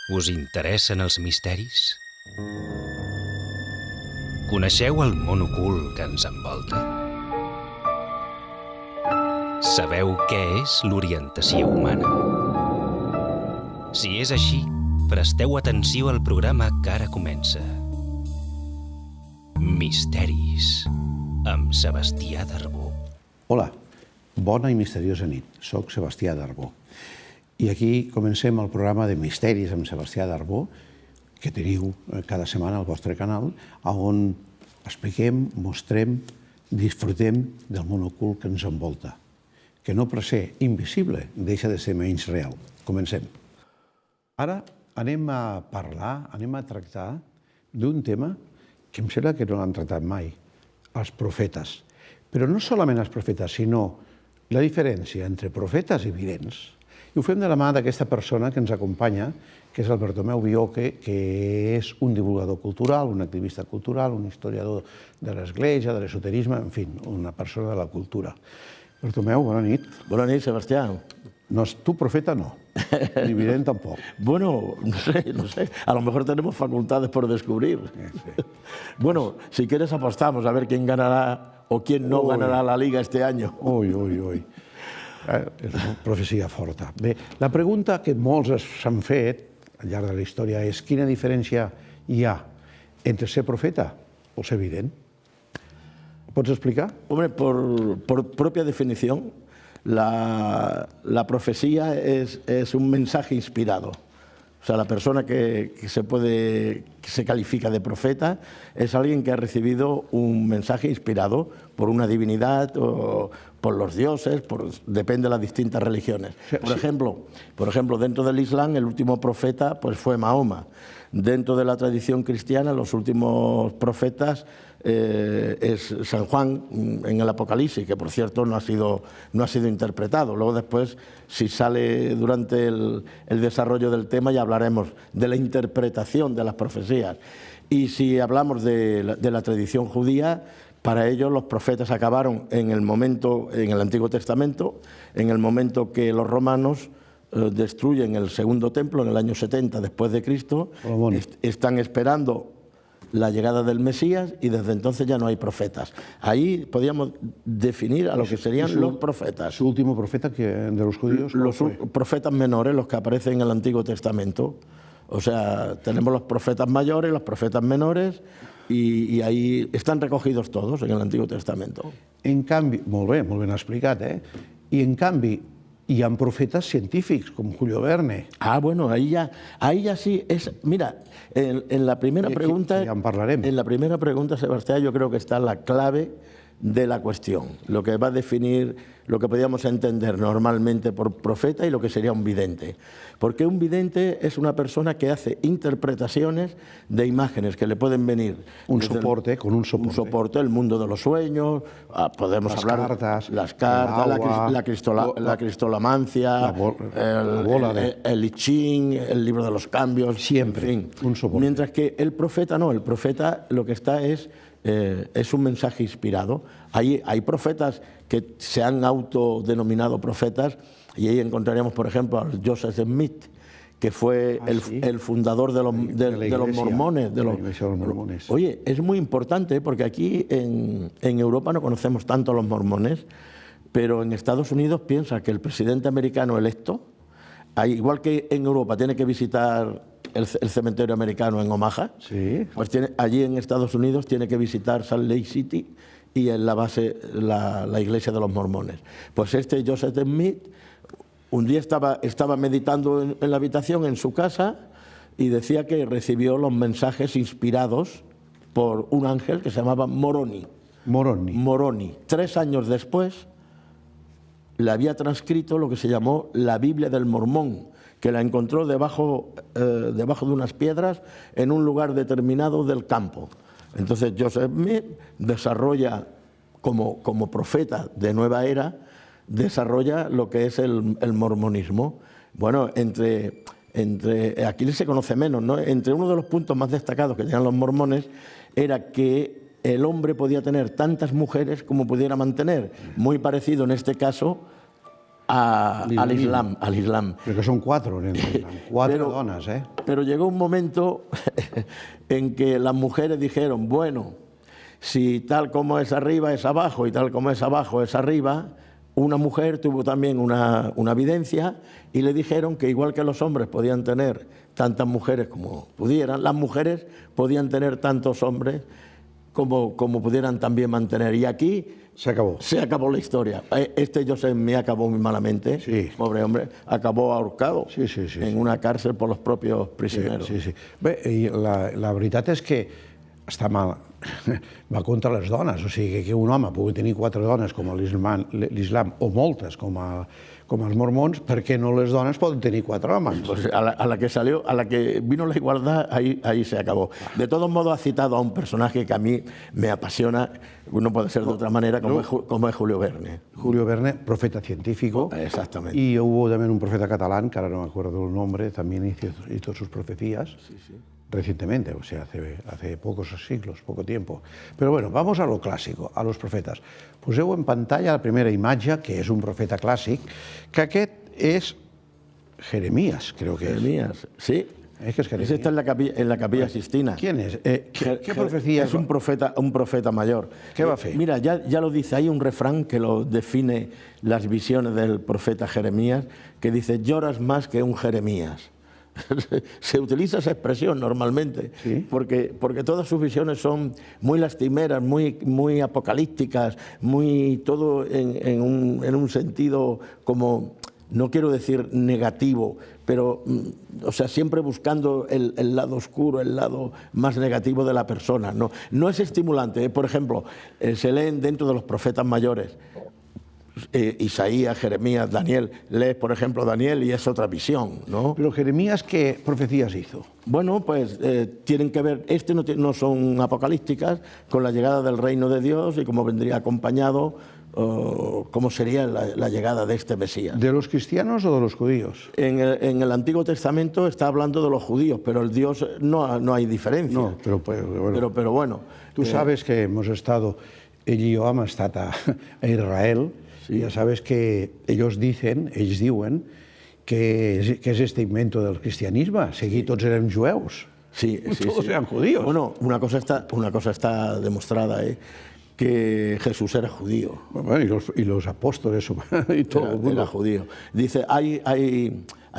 Us interessen els misteris? Coneixeu el món ocult que ens envolta? Sabeu què és l'orientació humana? Si és així, presteu atenció al programa que ara comença. Misteris, amb Sebastià Darbó. Hola, bona i misteriosa nit. Soc Sebastià Darbó. I aquí comencem el programa de Misteris amb Sebastià Darbó, que teniu cada setmana al vostre canal, on expliquem, mostrem, disfrutem del món ocult que ens envolta, que no per ser invisible deixa de ser menys real. Comencem. Ara anem a parlar, anem a tractar d'un tema que em sembla que no l'han tractat mai, els profetes. Però no solament els profetes, sinó la diferència entre profetes i vidents. I ho fem de la mà d'aquesta persona que ens acompanya, que és el Bartomeu Bioque, que és un divulgador cultural, un activista cultural, un historiador de l'Església, de l'esoterisme, en fi, una persona de la cultura. Bartomeu, bona nit. Bona nit, Sebastià. No, tu profeta no, ni vident tampoc. Bueno, no sé. A lo mejor tenemos facultades por descubrir. Sí. Bueno, si quieres apostamos a ver quién ganará o quién no ganarà la Liga este año. Ui. És una profecia forta. Bé, la pregunta que molts s'han fet al llarg de la història és quina diferència hi ha entre ser profeta o ser vident? ¿Pots explicar? Hombre, por propia definición, la profecía es un mensaje inspirado. O sea, la persona que se califica de profeta es alguien que ha recibido un mensaje inspirado por una divinidad o por los dioses, depende de las distintas religiones. Por ejemplo, dentro del Islam, el último profeta pues, fue Mahoma. Dentro de la tradición cristiana, los últimos profetas es San Juan en el Apocalipsis, que por cierto no ha sido interpretado. Luego después, si sale durante el desarrollo del tema, ya hablaremos de la interpretación de las profecías. Y si hablamos de la tradición judía, para ellos los profetas acabaron en el Antiguo Testamento, en el momento que los romanos destruyen el segundo templo en el año 70 después de Cristo, están esperando la llegada del Mesías y desde entonces ya no hay profetas. Ahí podríamos definir a lo que serían los profetas. ¿Su último profeta de los judíos? Los profetas menores, los que aparecen en el Antiguo Testamento. O sea, tenemos los profetas mayores, los profetas menores, i ahí estan recogidos todos en el Antiguo Testamento. En canvi, molt ben explicat, I en canvi hi ha profetes científics, com Julio Verne. Ah, bueno, ahí ya sí es... Mira, en la primera pregunta... Ja en parlarem. En la primera pregunta, Sebastián, yo creo que está la clave de la cuestión, lo que va a definir lo que podríamos entender normalmente por profeta y lo que sería un vidente. Porque un vidente es una persona que hace interpretaciones de imágenes que le pueden venir. Un soporte. Un soporte, el mundo de los sueños, podemos hablar las cartas, la cristolamancia, el I Ching, el libro de los cambios, siempre, en fin. Un soporte. Mientras que el profeta no, el profeta lo que está es un mensaje inspirado. Hay profetas que se han autodenominado profetas y ahí encontraríamos, por ejemplo, a Joseph Smith, que fue el fundador de los mormones. De la iglesia de los mormones. Oye, es muy importante porque aquí en Europa no conocemos tanto a los mormones, pero en Estados Unidos piensa que el presidente americano electo, igual que en Europa tiene que visitar el cementerio americano en Omaha, sí. Pues allí en Estados Unidos tiene que visitar Salt Lake City y en la base la iglesia de los mormones. Pues Joseph Smith un día estaba meditando en la habitación en su casa y decía que recibió los mensajes inspirados por un ángel que se llamaba Moroni. 3 años después le había transcrito lo que se llamó la Biblia del Mormón, que la encontró debajo de unas piedras en un lugar determinado del campo. Entonces Joseph Smith desarrolla, como profeta de nueva era, desarrolla lo que es el mormonismo. Bueno, aquí se conoce menos, ¿no? Entre uno de los puntos más destacados que tenían los mormones era que el hombre podía tener tantas mujeres como pudiera mantener, muy parecido en este caso al Islam. Perquè són 4 en el Islam, 4 dones, eh? Pero llegó un momento en que las mujeres dijeron, bueno, si tal como es arriba es abajo y tal como es abajo es arriba, una mujer tuvo también una evidencia y le dijeron que igual que los hombres podían tener tantas mujeres como pudieran, las mujeres podían tener tantos hombres como pudieran también mantener. Y aquí se acabó la historia. Josep me acabó muy malamente, sí. Pobre hombre, acabó ahorcado en una cárcel por los propios prisioneros. Sí. Bé, i la veritat és que està mal, va contra les dones, o sigui que un home pugui tenir 4 dones com a l'Islam o moltes com els mormons, per què no les dones poden tenir 4 homes? Pues a la que vino la igualdad, ahí se acabó. De todos modos ha citado a un personaje que a mí me apasiona, no puede ser de otra manera, como es Julio Verne. Julio Verne, profeta científico. Exactamente. Y hubo también un profeta catalán, que ahora no me acuerdo el nombre, también hizo sus profecías. Sí. Recientemente, o sea, hace pocos siglos, poco tiempo. Pero bueno, vamos a lo clásico, a los profetas. Poseu en pantalla la primera imatge, que és un profeta clàssic, que aquest és Jeremías, creo que Jeremías, sí. Es que es Jeremías. Ese está en la Capilla Sistina. ¿Quién es? ¿Qué profecía es? Un profeta mayor. ¿Qué va a hacer? Mira, ya lo dice, hay un refrán que lo define las visiones del profeta Jeremías, que dice, lloras más que un Jeremías. Se utiliza esa expresión normalmente, ¿sí? porque todas sus visiones son muy lastimeras, muy apocalípticas, todo en un sentido como, no quiero decir negativo, pero o sea, siempre buscando el lado oscuro, el lado más negativo de la persona. No es estimulante. Por ejemplo, se leen dentro de los profetas mayores, Isaías, Jeremías, Daniel. Lees, por ejemplo, Daniel y es otra visión, ¿no? Pero Jeremías, ¿qué profecías hizo? Bueno, pues tienen que ver, no son apocalípticas, con la llegada del reino de Dios y cómo vendría acompañado, cómo sería la llegada de este Mesías. ¿De los cristianos o de los judíos? En el Antiguo Testamento está hablando de los judíos, pero el Dios no hay diferencia. No, pero bueno. Tú sabes que hemos estado, ell i jo hem estat a Israel. Sí. Ya sabes que ellos diuen que es este invento del cristianismo, seguir tots érem jueus. Sí. Todos eran judíos. Bueno, una cosa está demostrada, que Jesús era judío. Bueno, y los apóstoles y todo el mundo. Era judío. Dice, hay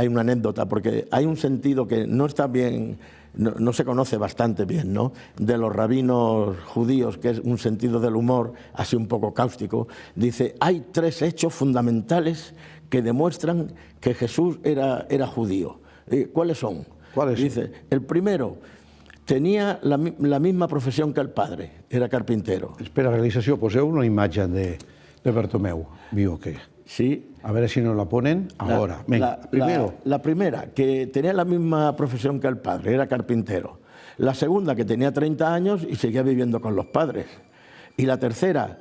una anécdota, porque hay un sentido que no está bien, no se conoce bastante bien, ¿no? De los rabinos judíos, que es un sentido del humor así un poco cáustico. Dice, hay 3 hechos fundamentales que demuestran que Jesús era judío. ¿Cuáles son? Dice, el primero, tenía la misma profesión que el padre, era carpintero. Espera, realització, poseu una imatge de Bartomeu, viu que... Sí. A ver si nos la ponen ahora. Venga, primero. La primera, que tenía la misma profesión que el padre, era carpintero. La segunda, que tenía 30 años y seguía viviendo con los padres. Y la tercera,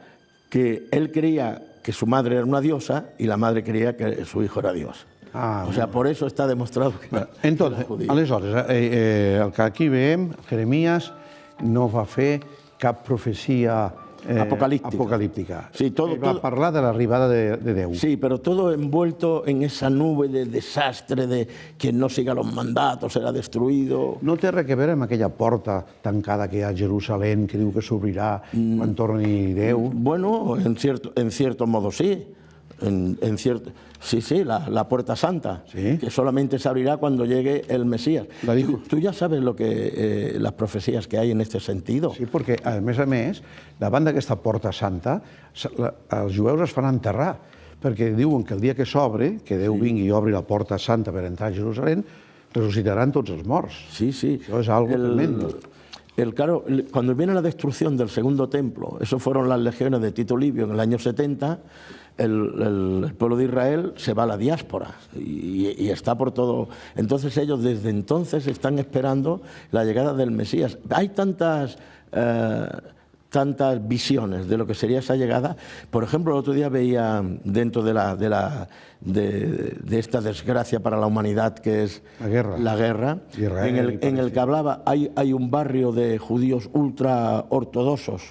que él creía que su madre era una diosa y la madre creía que su hijo era Dios. O sea, por eso está demostrado que entonces, era judío. Aleshores, el que aquí veiem, Jeremías no va fer cap profecia apocalíptica. Sí, va a parlar de l'arribada de Déu. Sí, pero todo envuelto en esa nube de desastre, de quien no siga los mandatos será destruido. No té res a veure amb aquella porta tancada que hi ha a Jerusalem, que diu que s'obrirà quan torni Déu? Bueno, en cierto modo sí. Sí, la puerta santa, ¿sí? Que solamente se abrirá cuando llegue el Mesías. La dijo. ¿Tú ya sabes las profecías que hay en este sentido? Sí, perquè, a més, davant d'aquesta porta santa, els jueus es fan enterrar, perquè diuen que el dia que s'obre, que Déu vingui i obri la porta santa per entrar a Jerusalem, resucitaran tots els morts. Sí. Això és algo tremendo. Claro, cuando viene la destrucción del segundo templo, eso fueron las legiones de Tito Livio en el año 70, el pueblo de Israel se va a la diáspora y está por todo. Entonces ellos desde entonces están esperando la llegada del Mesías. Hay tantas visiones de lo que sería esa llegada. Por ejemplo, el otro día veía dentro de esta desgracia para la humanidad que es la guerra, en el que hablaba, hay un barrio de judíos ultra ortodoxos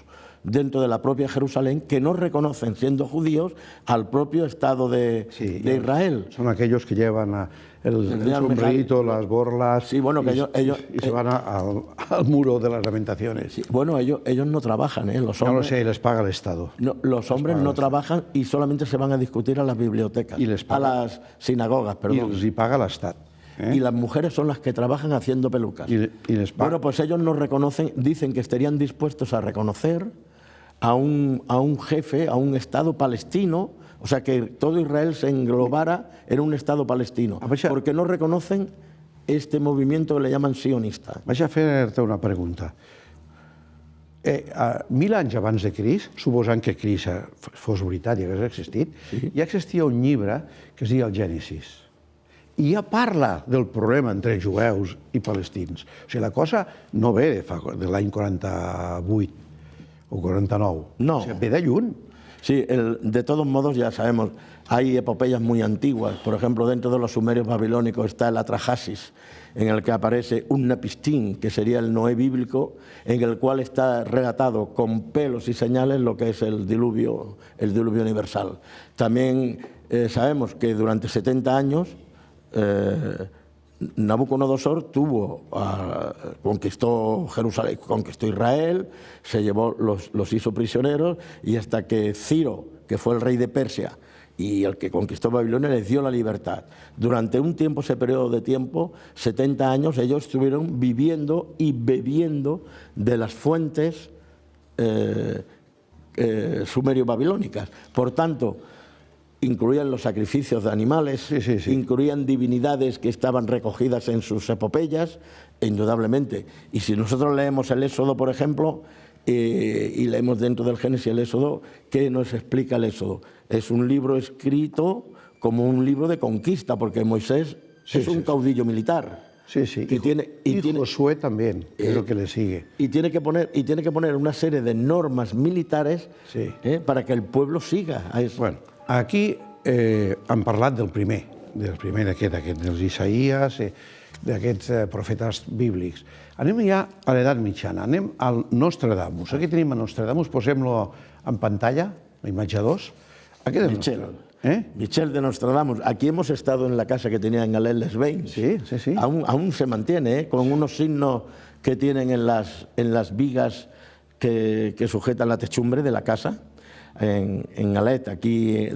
dentro de la propia Jerusalén que no reconocen, siendo judíos, al propio Estado de Israel. Son aquellos que llevan el sombrerito, las borlas, sí, bueno, que ellos se van al muro de las lamentaciones. Sí, bueno, ellos no trabajan, los hombres. No lo sé, les paga el Estado. No, los hombres no trabajan y solamente se van a discutir a las bibliotecas, a las sinagogas, perdón. Y paga l'Estat. Y las mujeres son las que trabajan haciendo pelucas. Y les paga. Bueno, pues ellos no reconocen, dicen que estarían dispuestos a reconocer a un jefe, a un Estado palestino, o sea, que todo Israel se englobara en un Estado palestino, porque no reconocen este movimiento que le llaman sionista. Vaig a fer-te una pregunta. 1000 anys abans de Crist, suposant que Crist fos veritat i hagués existit, ja existia un llibre que es deia el Gènesis. I ja parla del problema entre jueus i palestins. O sigui, la cosa no ve de l'any 48 o 49. No. O sigui, ve de lluny. Sí, de todos modos ya sabemos, hay epopeyas muy antiguas. Por ejemplo, dentro de los sumerios babilónicos está el Atrahasis, en el que aparece un Napistín, que sería el Noé bíblico, en el cual está relatado con pelos y señales lo que es el diluvio universal. También sabemos que durante 70 años Nabucodonosor conquistó Jerusalén, conquistó Israel, se llevó, los hizo prisioneros, y hasta que Ciro, que fue el rey de Persia y el que conquistó Babilonia, les dio la libertad. Durante un tiempo, ese periodo de tiempo, 70 años, ellos estuvieron viviendo y bebiendo de las fuentes sumerio-babilónicas. Por tanto, incluían los sacrificios de animales, incluían divinidades que estaban recogidas en sus epopeyas, indudablemente. Y si nosotros leemos el Éxodo, por ejemplo, y leemos dentro del Génesis el Éxodo, ¿qué nos explica el Éxodo? Es un libro escrito como un libro de conquista, porque Moisés es un caudillo militar. Sí, sí. Y Josué también, es lo que le sigue. Y tiene que poner una serie de normas militares para que el pueblo siga a eso. Bueno, aquí han parlat del primer d'aquest, dels Isaïes, d'aquests profetes bíblics. Anem ja a l'edat mitjana, anem al Nostradamus. Aquí tenim a Nostradamus, posem-lo en pantalla, la imatge 2. Aquest és Michel de Nostradamus. Aquí hemos estado en la casa que tenía en Galén Les Bains. Sí, sí, sí. Aún se mantiene, con unos signos que tienen en las vigas que sujetan la techumbre de la casa, en Galet, aquí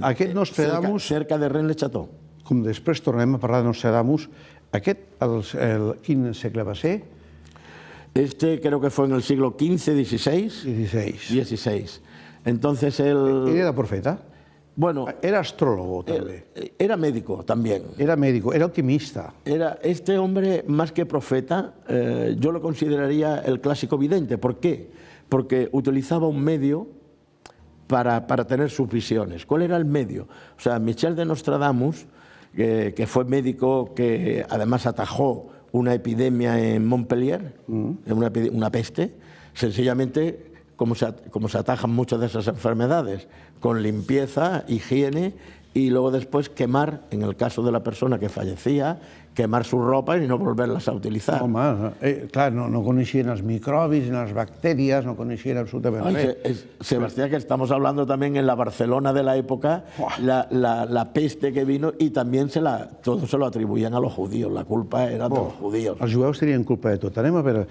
cerca de Rennes-le-Château. Com després tornem a parlar de Nostradamus, aquest, quin segle va ser? Este creo que fue en el siglo XV, XVI. Entonces él... ¿Era profeta? Bueno, era astrólogo también. Era médico también. Era médico, era alquimista. Este hombre, más que profeta, yo lo consideraría el clásico vidente. ¿Por qué? Porque utilizaba un medio para tener sus visiones. ¿Cuál era el medio? O sea, Michel de Nostradamus, que fue médico, que además atajó una epidemia en Montpellier, una peste, sencillamente, como se atajan muchas de esas enfermedades, con limpieza, higiene, y luego después quemar, en el caso de la persona que fallecía, quemar su ropa y no volverlas a utilizar. Home, clar, no coneixien els microbis, ni les bacterias, no coneixien absolutament res. Sebastián, que estamos hablando también en la Barcelona de la época, la peste que vino, y también todo se lo atribuían a los judíos, la culpa era de los judíos. Els jueus tenien culpa de tot. Anem a veure,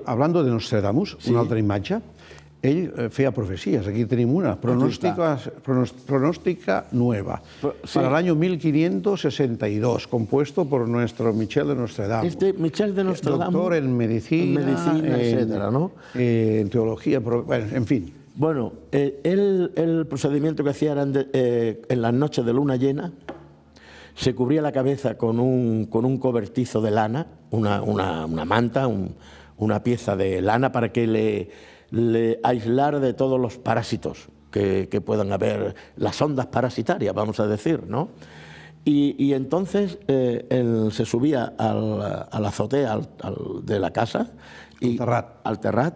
hablando de Nostradamus, una altra imatge, ell feia profecies, aquí tenim una, pronóstica nueva, para el año 1562, compuesto por nuestro Michel de Nostradamus. Michel de Nostradamus, doctor en medicina, etcétera, ¿no? En teología, bueno, en fin. Bueno, el procedimiento que hacía era en las noches de luna llena, se cubría la cabeza con un cobertizo de lana, una manta, una pieza de lana para que le aislar de todos los parásitos que puedan haber, las ondas parasitarias, vamos a decir, ¿no? Y entonces él se subía a la azotea de la casa, al terrat,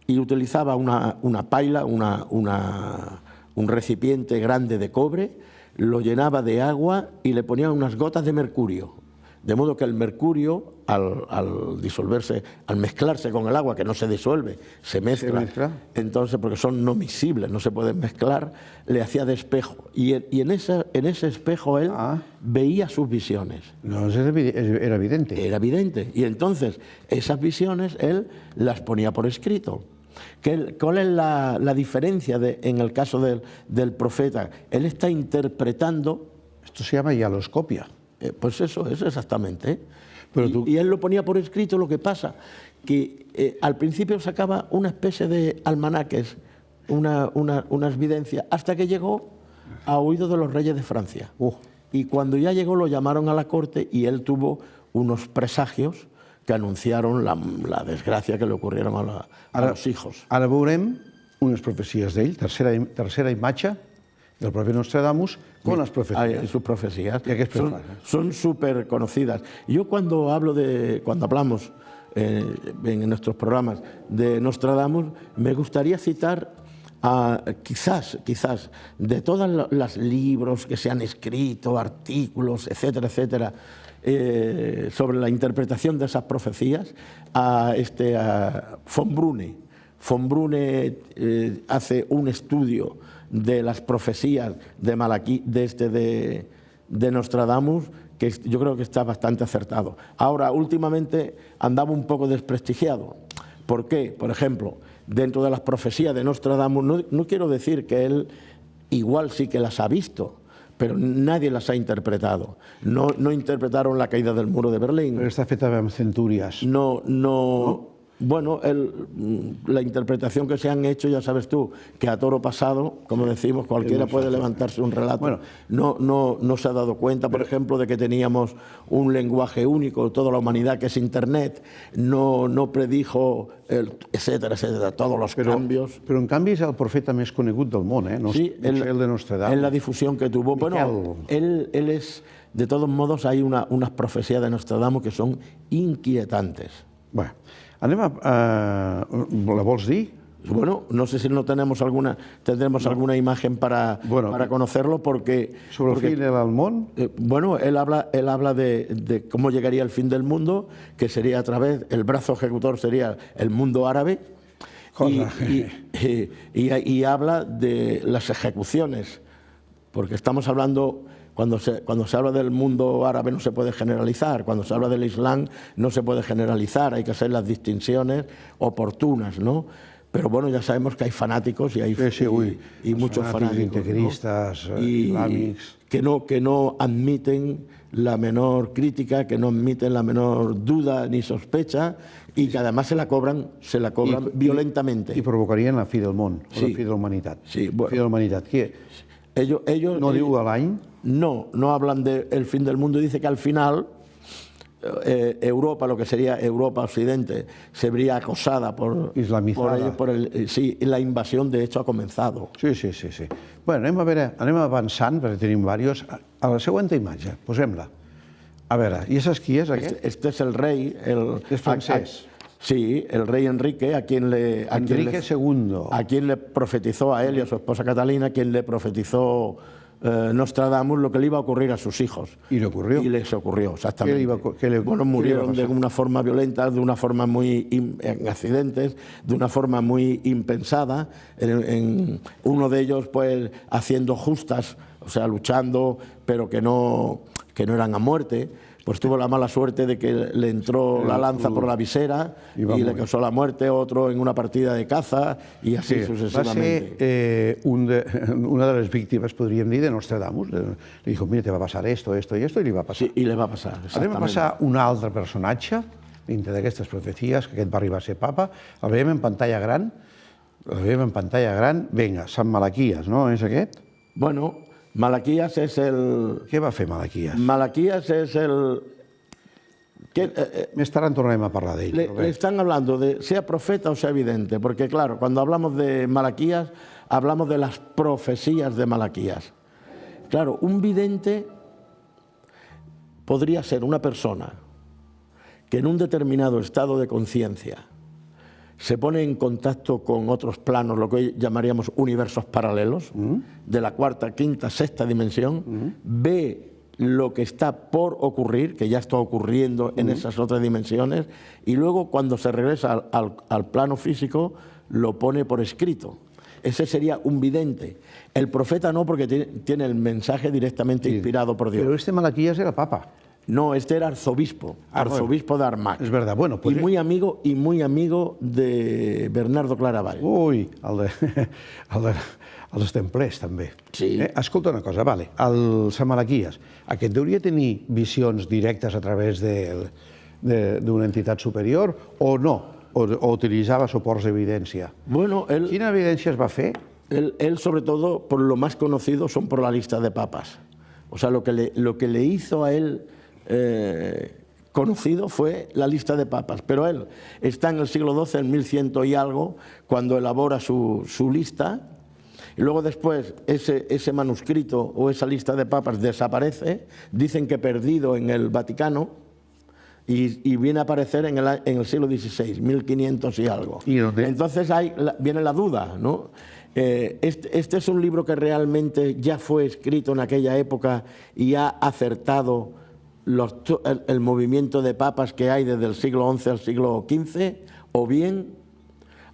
y utilizaba una paila, un recipiente grande de cobre, lo llenaba de agua y le ponía unas gotas de mercurio. De modo que el mercurio, al disolverse, al mezclarse con el agua, que no se disuelve, se mezcla. Entonces, porque son no miscibles, no se pueden mezclar, le hacía de espejo. Y en ese espejo él veía sus visiones. No, era evidente. Era evidente. Y entonces, esas visiones él las ponía por escrito. ¿Cuál es la diferencia en el caso del profeta? Él está interpretando... Esto se llama hialoscopia. Pues eso es exactamente. Pero y él lo ponía por escrito. Lo que pasa que al principio sacaba una especie de almanaques, unas videncias, hasta que llegó a oídos de los reyes de Francia. Y cuando ya llegó lo llamaron a la corte y él tuvo unos presagios que anunciaron la desgracia que le ocurrieron a los hijos. Ara veurem unes profecies d'ell, tercera imatge del propio Nostradamus con las profecías. Sus profecías son súper conocidas. Yo cuando hablamos en nuestros programas de Nostradamus, me gustaría citar quizás de todos los libros que se han escrito, artículos, etcétera, etcétera, sobre la interpretación de esas profecías, a von Brune. Von Brune hace un estudio de las profecías de Nostradamus, que yo creo que está bastante acertado. Ahora, últimamente andaba un poco desprestigiado. ¿Por qué? Por ejemplo, dentro de las profecías de Nostradamus, no quiero decir que él igual sí que las ha visto, pero nadie las ha interpretado. No interpretaron la caída del muro de Berlín. Pero está feta amb centúries. No. Bueno, la interpretación que se han hecho, ya sabes tú, que a toro pasado, como decimos, cualquiera puede levantarse un relato. Bueno, no se ha dado cuenta, por ejemplo, de que teníamos un lenguaje único, toda la humanidad, que es Internet, no predijo, etcétera, etcétera, todos los cambios. Però en canvi és el profeta més conegut del món, no sí, el de Nostradamus. En la difusión que tuvo. Bueno, él es, de todos modos, hay unas profecías de Nostradamus que son inquietantes. Bueno, ¿la vols dir? Bueno, no sé si tendremos alguna imagen para conocerlo, porque... ¿Sobre el fin del mundo? Bueno, él habla de cómo llegaría el fin del mundo, que sería a través, el brazo ejecutor sería el mundo árabe, y habla de las ejecuciones, porque estamos hablando... Cuando se habla del mundo árabe no se puede generalizar, cuando se habla del Islam no se puede generalizar, hay que hacer las distinciones oportunas, ¿no? Pero bueno, ya sabemos que hay fanáticos y hay muchos fanáticos integristas, islámicos, que no admiten la menor crítica, que no admiten la menor duda ni sospecha, y que además se la cobran violentamente. Y provocarían la fi del món, la fi de la humanidad. Sí, bueno. Fi de la humanidad. Ellos no diu a l'any? No hablan del fin del mundo. Dice que al final Europa, lo que sería Europa Occidente, se vería acosada por ellos, la invasión de hecho ha comenzado. Sí. Bueno, anem avançant, perquè tenim diversos. A la següent imatge, posem-la. A veure, i saps qui és aquest? Este es el rey. És francès. Sí, el rey Enrique, Enrique II. A quien le profetizó a él y a su esposa Catalina, quien le profetizó Nostradamus lo que le iba a ocurrir a sus hijos. ¿Y le ocurrió? Y les ocurrió, exactamente. Bueno, murieron de una forma violenta, de una forma en accidentes, de una forma muy impensada. Uno de ellos, pues, haciendo justas, o sea, luchando, pero que no eran a muerte. Pues tuvo la mala suerte de que le entró la lanza por la visera y le causó la muerte, otro en una partida de caza y así sucesivamente. Va ser una de las víctimas, podríem dir, de Nostradamus. Le dijo, mira, te va a pasar esto, esto y esto, y li va passar. Sí, i li va passar, exactament. Anem a passar un altre personatge, dintre d'aquestes profecies, que aquest va arribar a ser papa. El veiem en pantalla gran. Vinga, Sant Malaquies, no? És aquest? Bueno... Malaquías es el... ¿Qué va a hacer Malaquías? Malaquías es el... Més tard en tornarem a parlar d'ell. Le están hablando de sea profeta o sea vidente, porque claro, cuando hablamos de Malaquías, hablamos de las profecías de Malaquías. Claro, un vidente podría ser una persona que en un determinado estado de conciencia se pone en contacto con otros planos, lo que hoy llamaríamos universos paralelos, de la cuarta, quinta, sexta dimensión, ve lo que está por ocurrir, que ya está ocurriendo en esas otras dimensiones, y luego cuando se regresa al plano físico lo pone por escrito. Ese sería un vidente. El profeta no, porque tiene el mensaje directamente inspirado por Dios. Pero este Malaquías era papa. No, este era arzobispo de Armagh. Es verdad, bueno, pues... Y muy amigo de Bernardo Claravall. Ui, els templers, també. Sí. Escolta una cosa, vale, el Sant Malaquías, aquest deuria tenir visions directes a través d'una entitat superior o no? O utilitzava soports d'evidència? Bueno, Quina evidència es va fer? Él, sobre todo, por lo más conocido, son por la lista de papas. O sea, lo que le hizo a él conocido fue la lista de papas. Pero él está en el siglo XII, en 1100 y algo, cuando elabora su lista, y luego después ese manuscrito o esa lista de papas desaparece, dicen que perdido en el Vaticano, y viene a aparecer en el siglo XVI, 1500 y algo. ¿Y dónde? Entonces viene la duda, ¿no? Este es un libro que realmente ya fue escrito en aquella época y ha acertado el movimiento de papas que hay desde el siglo XI al siglo XV, o bien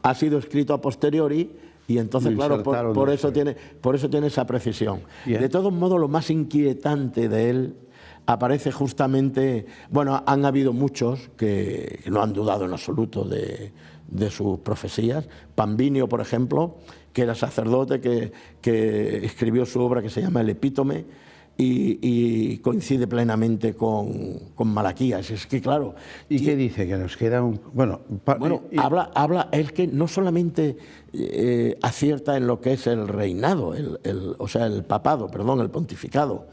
ha sido escrito a posteriori y entonces, claro, por eso tiene esa precisión. Bien. De todos modos, lo más inquietante de él aparece justamente, bueno, han habido muchos que no han dudado en absoluto de sus profecías. Pambinio, por ejemplo, que era sacerdote, que escribió su obra que se llama El Epítome, y coincide plenamente con Malaquías. Es que, claro... ¿Y qué dice? Que nos queda un... Bueno, habla es que no solamente acierta en lo que es el reinado, o sea, el papado, perdón, el pontificado,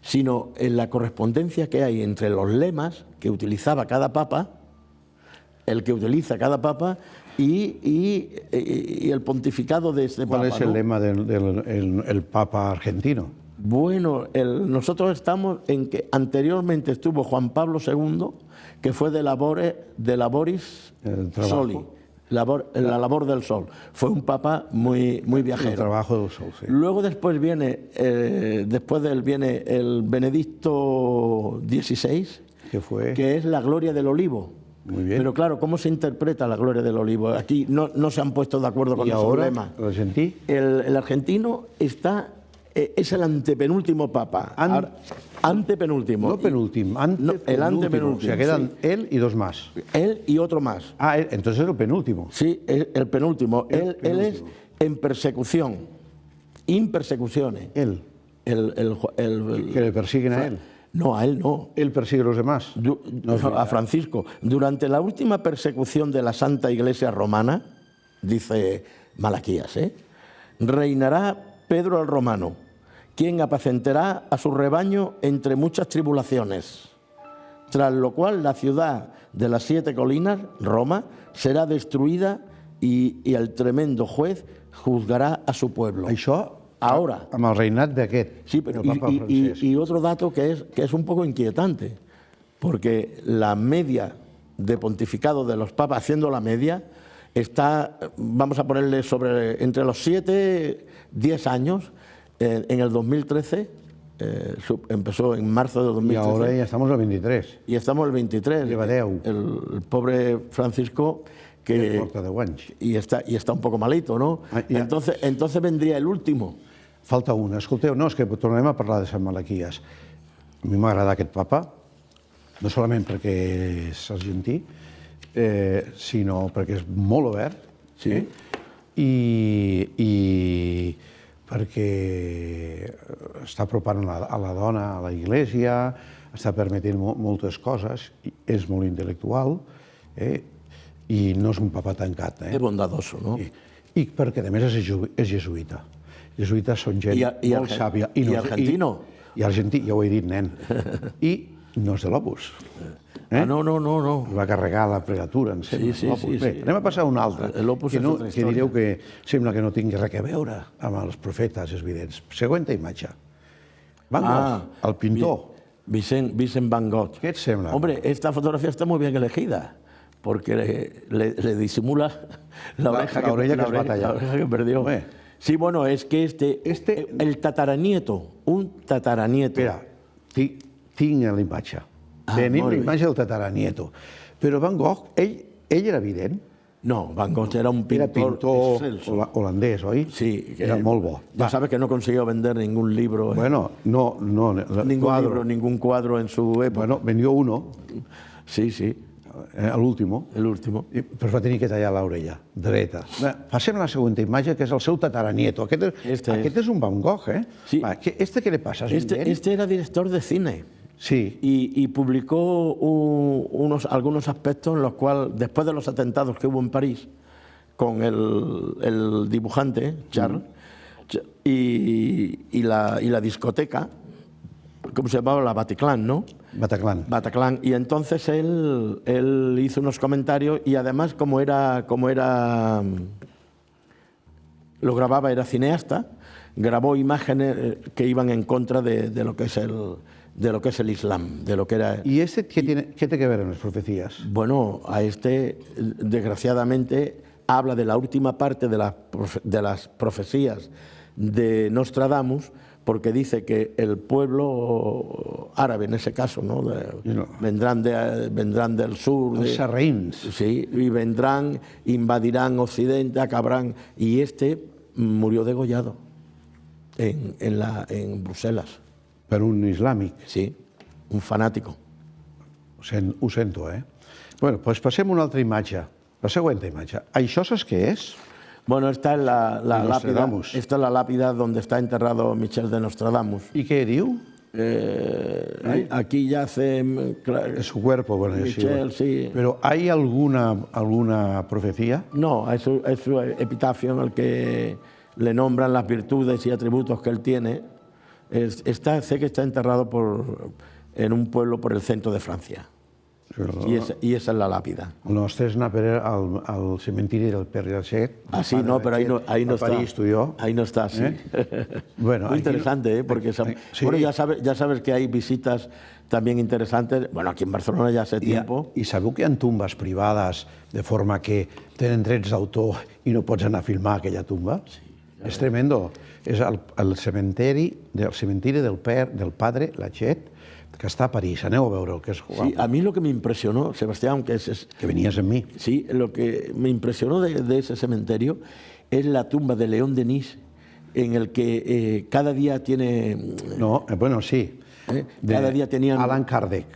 sino en la correspondencia que hay entre los lemas que utilizaba cada papa, el que utiliza cada papa, y el pontificado de este papa. ¿Cuál es el lema del papa argentino? Bueno, nosotros estamos en que anteriormente estuvo Juan Pablo II, que fue de Laboris Soli, la labor del sol. Fue un papa muy viajero. El trabajo del sol, sí. Luego después viene el Benedicto XVI, que es la gloria del olivo. Muy bien. Pero claro, ¿cómo se interpreta la gloria del olivo? Aquí no se han puesto de acuerdo con esos lemas. ¿El argentí? El argentino es el antepenúltimo papa. Antepenúltimo. No penúltimo, el antepenúltimo. O sea, quedan él y dos más. Él y otro más. Ah, entonces es el penúltimo. Sí, el penúltimo. Él es en persecución. In persecuciones. Él. Que le persiguen a él. No, a él no. Él persigue a los demás. A Francisco. Durante la última persecución de la Santa Iglesia Romana, dice Malaquías, reinará Pedro el Romano, quien apacentará a su rebaño entre muchas tribulaciones, tras lo cual la ciudad de las 7 colinas, Roma, será destruida y el tremendo juez juzgará a su pueblo. Això ahora. Amb el reinat d'aquest, sí, pero, el Papa Francesc. Y otro dato que es un poco inquietante, porque la media de pontificado de los papas, haciendo la media, está, vamos a ponerle entre los 7, 10 años. En el 2013, empezó en marzo de 2013. Y ahora ya estamos al 23. Y estamos al 23. Lleva 10. El pobre Francisco, que porta 10 anys. Y está un poco malito, ¿no? Entonces vendría el último. Falta una. Escolteu, no, és que tornem a parlar de Sant Malaquías. A mi m'agrada aquest papa, no solament perquè és argentí, sinó perquè és molt obert, sí. I perquè està apropant a la dona a la Iglesia, està permetent moltes coses, és molt intel·lectual i no és un papa tancat. És bondadoso, no? I perquè, a més, és jesuïta. Jesuïtes són gent molt sàvia. I argentino. I argentí, ja ho he dit, nen. I no és de l'Opus. No. Va carregar la pregatura, em sembla. Sí. Bé, anem a passar a un altre. L'Opus és altra història. Que direu que sembla que no tingui res a veure amb els profetes evidents. Següent imatge. Van Gogh, el pintor. Vicent Van Gogh. ¿Qué te sembla? Hombre, esta fotografía está muy bien elegida, porque le disimula la oreja que perdió. Bé. Sí, bueno, es que el tataranieto, un tataranieto. Espera, Tinc la imatge. Tenim molt la bé. imatge del tataranieto. Però Van Gogh, ell era vident. No, Van Gogh era un Era pintor pintor excelso. holandès, oi? Sí, Era molt bo. Ya sabes que no consiguió vender ningún libro, Bueno, no, ningún cuadro en su época. Bueno, vendió uno, Sí, sí, l'último, el último. però es va tenir que tallar l'orella dreta. Passem a la següent imatge, que és el seu tataranieto. Aquest és un Van Gogh, eh? Sí. Va, ¿este qué le pasa? ¿Es vident? Este era director de cine Sí. y publicó algunos aspectos en los cuales, después de los atentados que hubo en París, con el dibujante, Charles, y la discoteca, ¿cómo se llamaba? La Bataclan, ¿no? Bataclan. Y entonces él hizo unos comentarios y además como lo grababa, era cineasta, grabó imágenes que iban en contra de lo que es el Islam, de lo que era... ¿Y este qué tiene que ver en las profecías? Bueno, a este, desgraciadamente, habla de la última parte de las profecías de Nostradamus, porque dice que el pueblo árabe, en ese caso, ¿no? Vendrán del sur. Los sarraïns. Sí, y vendrán, invadirán Occidente, acabarán. Y este murió degollado en Bruselas. Per un islàmic. Sí, un fanático. Ho sento, eh? Bueno, doncs passem a una altra imatge. La següent imatge. Això saps què és? Bueno, esta es la lápida. Nostradamus. Esta es la lápida donde está enterrado Michel de Nostradamus. I què diu? Aquí yace Su cuerpo, bueno, Michel, sí. Pero ¿hay alguna profecía? No, es su epitafio en el que le nombran las virtudes y atributos que él tiene. Sé que está enterrado en un pueblo por el centro de Francia. Y esa es la lápida. El nostre és anar al cementiri del Père Lachaise. Ah, sí, no, pero ahí no está. París, tú y yo. Ahí no está, sí. Bueno, muy interesante, ¿eh? Porque sí. bueno, ya sabes que hay visitas también interesantes. Bueno, aquí en Barcelona ya hace tiempo. I sabeu que hi ha tumbes privades de forma que tenen drets d'autor i no pots anar a filmar aquella tumba? Sí. És tremendo. És el cementiri del padre Lachaise, que está a París. Aneu a veure el que és guapo. Sí, a mí lo que me impresionó, Sebastián, que es... Que venías en mí. Sí, lo que me impresionó de ese cementerio es la tumba de León Denis, en el que cada día tiene... No, bueno, sí. Cada día tenían... Alan Kardec.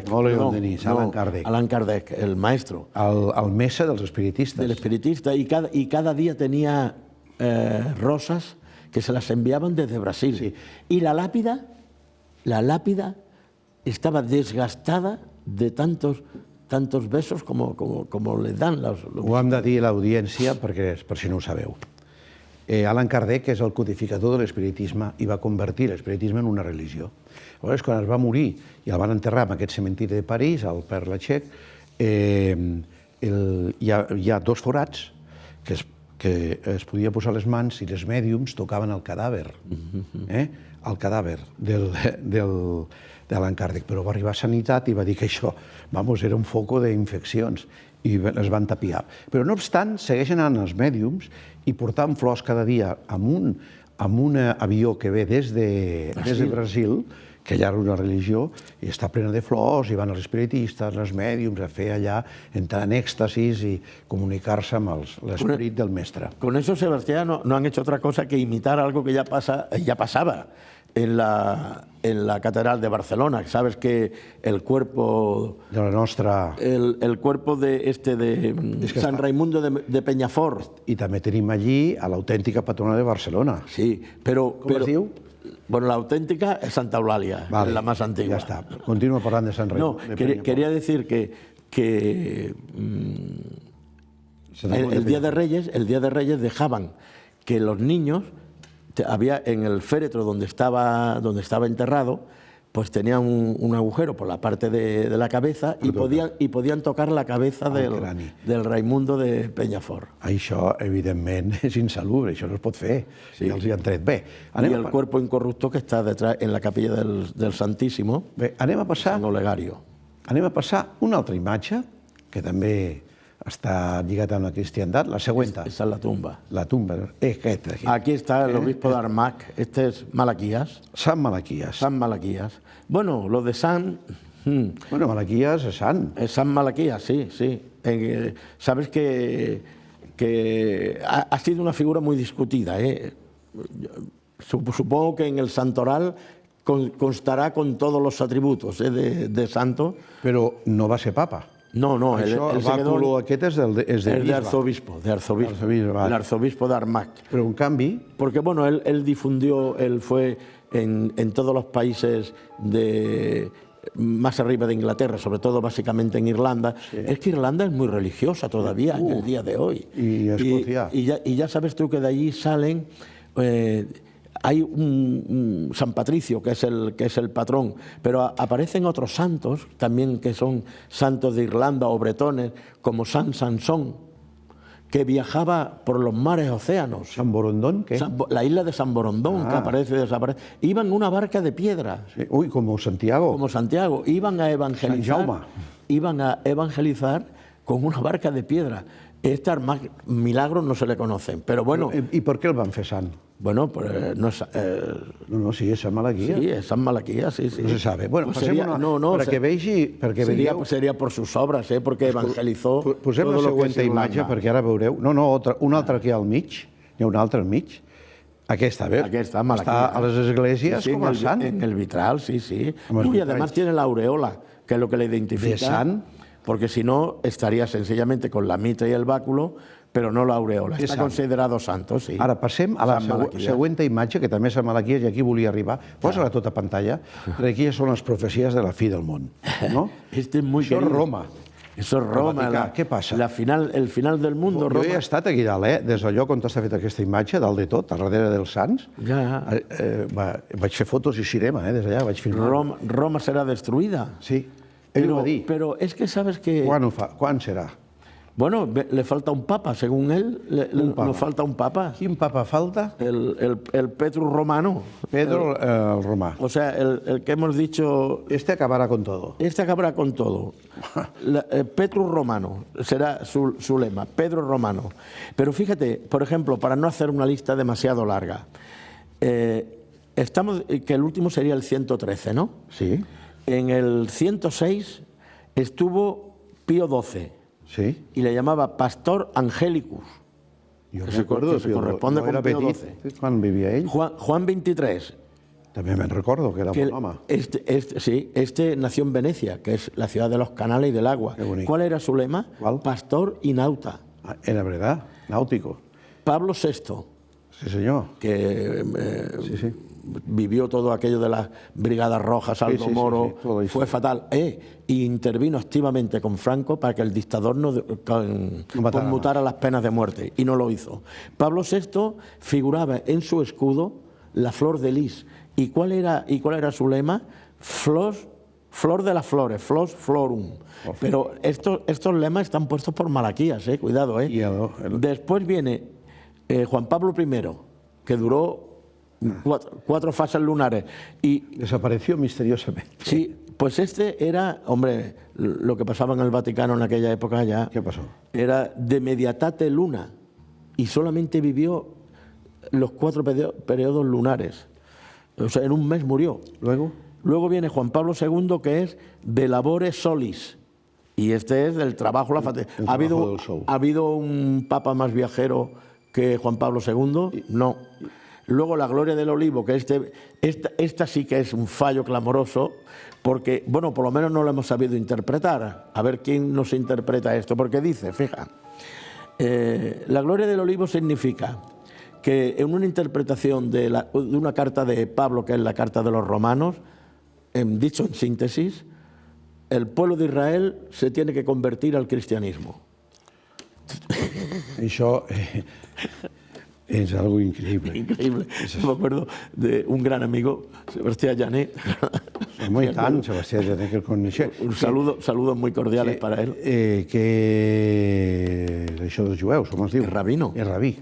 No, León Denis, Alan Kardec. Alan Kardec, el maestro. El mesa dels espiritistes. Del espiritista, y cada día tenía rosas que se las enviaban desde Brasil. Sí. Y la lápida estaba desgastada de tantos besos como le dan los... Ho hem de dir a l'audiència, perquè per si no ho sabeu. Alan Kardec és el codificador de l'espiritisme i va convertir l'espiritisme en una religió. Llavors, quan es va morir i el van enterrar en aquest cementiri de París, al Père Lachaise, hi ha dos forats que es podia posar les mans i les mèdiums tocaven el cadàver. El cadàver d'Alan Kardec, però va arribar a Sanitat i va dir que això, era un foco d'infeccions i es van tapiar. Però no obstant, segueixen anant els mèdiums i portant flors cada dia amb un avió que ve des de Brasil, que allà era una religió, i està plena de flors, i van els espiritistes, els mèdiums, a fer allà, entrar en èxtasis i comunicar-se amb l'esperit del mestre. Con eso, Sebastián, no han hecho otra cosa que imitar algo que ya pasaba en la Catedral de Barcelona. Sabes que el cuerpo... De la nostra... El cuerpo de San Raimundo de Peñafort. I també tenim allí a l'autèntica patrona de Barcelona. Sí, però... Com es diu? Bueno, la auténtica es Santa Eulalia, vale, la más antigua. Ya está. Continúa hablando de San Raimundo. No, quería decir que el Día de Reyes dejaban que los niños, había en el féretro donde estaba enterrado, pues tenían un agujero por la parte de la cabeza y podían tocar la cabeza del Raimundo de Peñafort. Això, evidentment, és insalubre, això no es pot fer. Sí. Ja els hi han tret. Bé, y el cuerpo incorrupto que está detrás en la capilla del Santísimo, anem a passar San Olegario. Anem a passar una altra imatge que també està lligat amb la cristiandat. La següent. Esa es la tumba. La tumba. Aquesta aquí. Aquí está el obispo de Armagh. Este es Malaquías. Sant Malaquías. San Malaquías. Bueno, lo de San... Bueno, Malaquías és sant. San Malaquías, sí, sí. Sabes que ha sido una figura muy discutida. Supongo que en el santoral constará con todos los atributos de santo. Però no va ser papa. No, Això, el bàculo aquest és de arzobispo. El arzobispo de Armagh. Pero en cambio... Porque, bueno, él difundió, él fue en todos los países más arriba de Inglaterra, sobre todo básicamente en Irlanda. Sí. Es que Irlanda es muy religiosa todavía en el día de hoy. Y Escocia. Y ya sabes tú que de allí salen... hay un San Patricio, que es el patrón, pero aparecen otros santos, también que son santos de Irlanda o bretones, como San Sansón, que viajaba por los mares océanos. ¿San Borondón? ¿Qué? La isla de San Borondón, que aparece y desaparece. Iban en una barca de piedra. Sí. Uy, como Santiago. Como Santiago. Iban a evangelizar. Iban a evangelizar con una barca de piedra. Este milagros no se le conocen, pero bueno... ¿Y por qué el van fer sant? Bueno, pues no es... No, sí, és Sant Malaquías. Sí, es San Malaquías, sí, sí. No se sabe. Bueno, pues sería, perquè veieu... Seria per sus obras, perquè evangelizó... Posem la següent imatge, perquè ara veureu... No, una altra aquí al mig. Hi ha una altra al mig. Aquesta, a ver. Aquesta, Malaquías. Està a les esglésies com a sant. En el vitral, sí, sí. Y además tiene la aureola, que es lo que le identifica. De sant. Porque si no, estaría sencillamente con la mitra y el báculo, pero no la aureola. Està considerado santo, sí. Ara passem a la següent imatge, que també és Sant Malaquías, i aquí volia arribar. Posa-la tota a pantalla, perquè aquí ja són les profecies de la fi del món. ¿No? Este es muy Això és Roma. Eso es Roma. Què passa? El final del mundo, Roma. Jo he estat aquí dalt, des del lloc on està feta aquesta imatge, dalt de tot, a darrere dels sants. Ja. Vaig fer fotos i cinema, des d'allà, vaig filmar. Roma serà destruïda. Sí. Ell ho va dir. Pero es que sabes que... Quan serà? Bueno, le falta un papa, según él, nos falta un papa. ¿Quin papa falta? El Petrus romano. Pedro el romà. O sea, el que hemos dicho... Este acabará con todo. Este acabará con todo. Petrus romano será su lema, Pedro romano. Pero fíjate, por ejemplo, para no hacer una lista demasiado larga, que el último sería el 113, ¿no? Sí. En el 106 estuvo Pío XII. Sí. Y le llamaba Pastor Angelicus. Jo recordo que se corresponde con Pío XII. Quan vivia ell? Juan XXIII. També me'n recordo, que era un home. Este nació en Venecia, que es la ciudad de los canales y del agua. ¿Cuál era su lema? ¿Cuál? Pastor y nauta. Era verdad, náutico. Pablo VI. Sí, señor. Que sí. Vivió todo aquello de las brigadas rojas, Aldo Moro, fue fatal. Y intervino activamente con Franco para que el dictador no conmutara las penas de muerte, y no lo hizo. Pablo VI figuraba en su escudo la flor de lis. ¿Y cuál era su lema? Flor de las flores, flos florum. Pero estos lemas están puestos por Malaquías, cuidado. Después viene Juan Pablo I, que duró 4 fases lunares. Y desapareció misteriosamente. Sí, pues este era, hombre, lo que pasaba en el Vaticano en aquella época ya. ¿Qué pasó? Era de mediatate luna, y solamente vivió los 4 periodos lunares. O sea, en un mes murió. Luego viene Juan Pablo II, que es de labore solis. Y este es del trabajo, la fatiga. ¿Ha habido un papa más viajero que Juan Pablo II? No. Luego la Gloria del Olivo, que esta sí que es un fallo clamoroso, porque, bueno, por lo menos no lo hemos sabido interpretar. A ver quién nos interpreta esto, porque dice, fija, la Gloria del Olivo significa que en una interpretación de una carta de Pablo, que es la carta de los romanos, dicho en síntesis, el pueblo de Israel se tiene que convertir al cristianismo. Es algo increíble. Increíble. Me acuerdo de un gran amigo, Sebastián Jané. Home, i tant, Sebastià Jané, que el coneixem. Saludos muy cordiales para él. Això dels jueus, com es diu? És rabino. És rabí.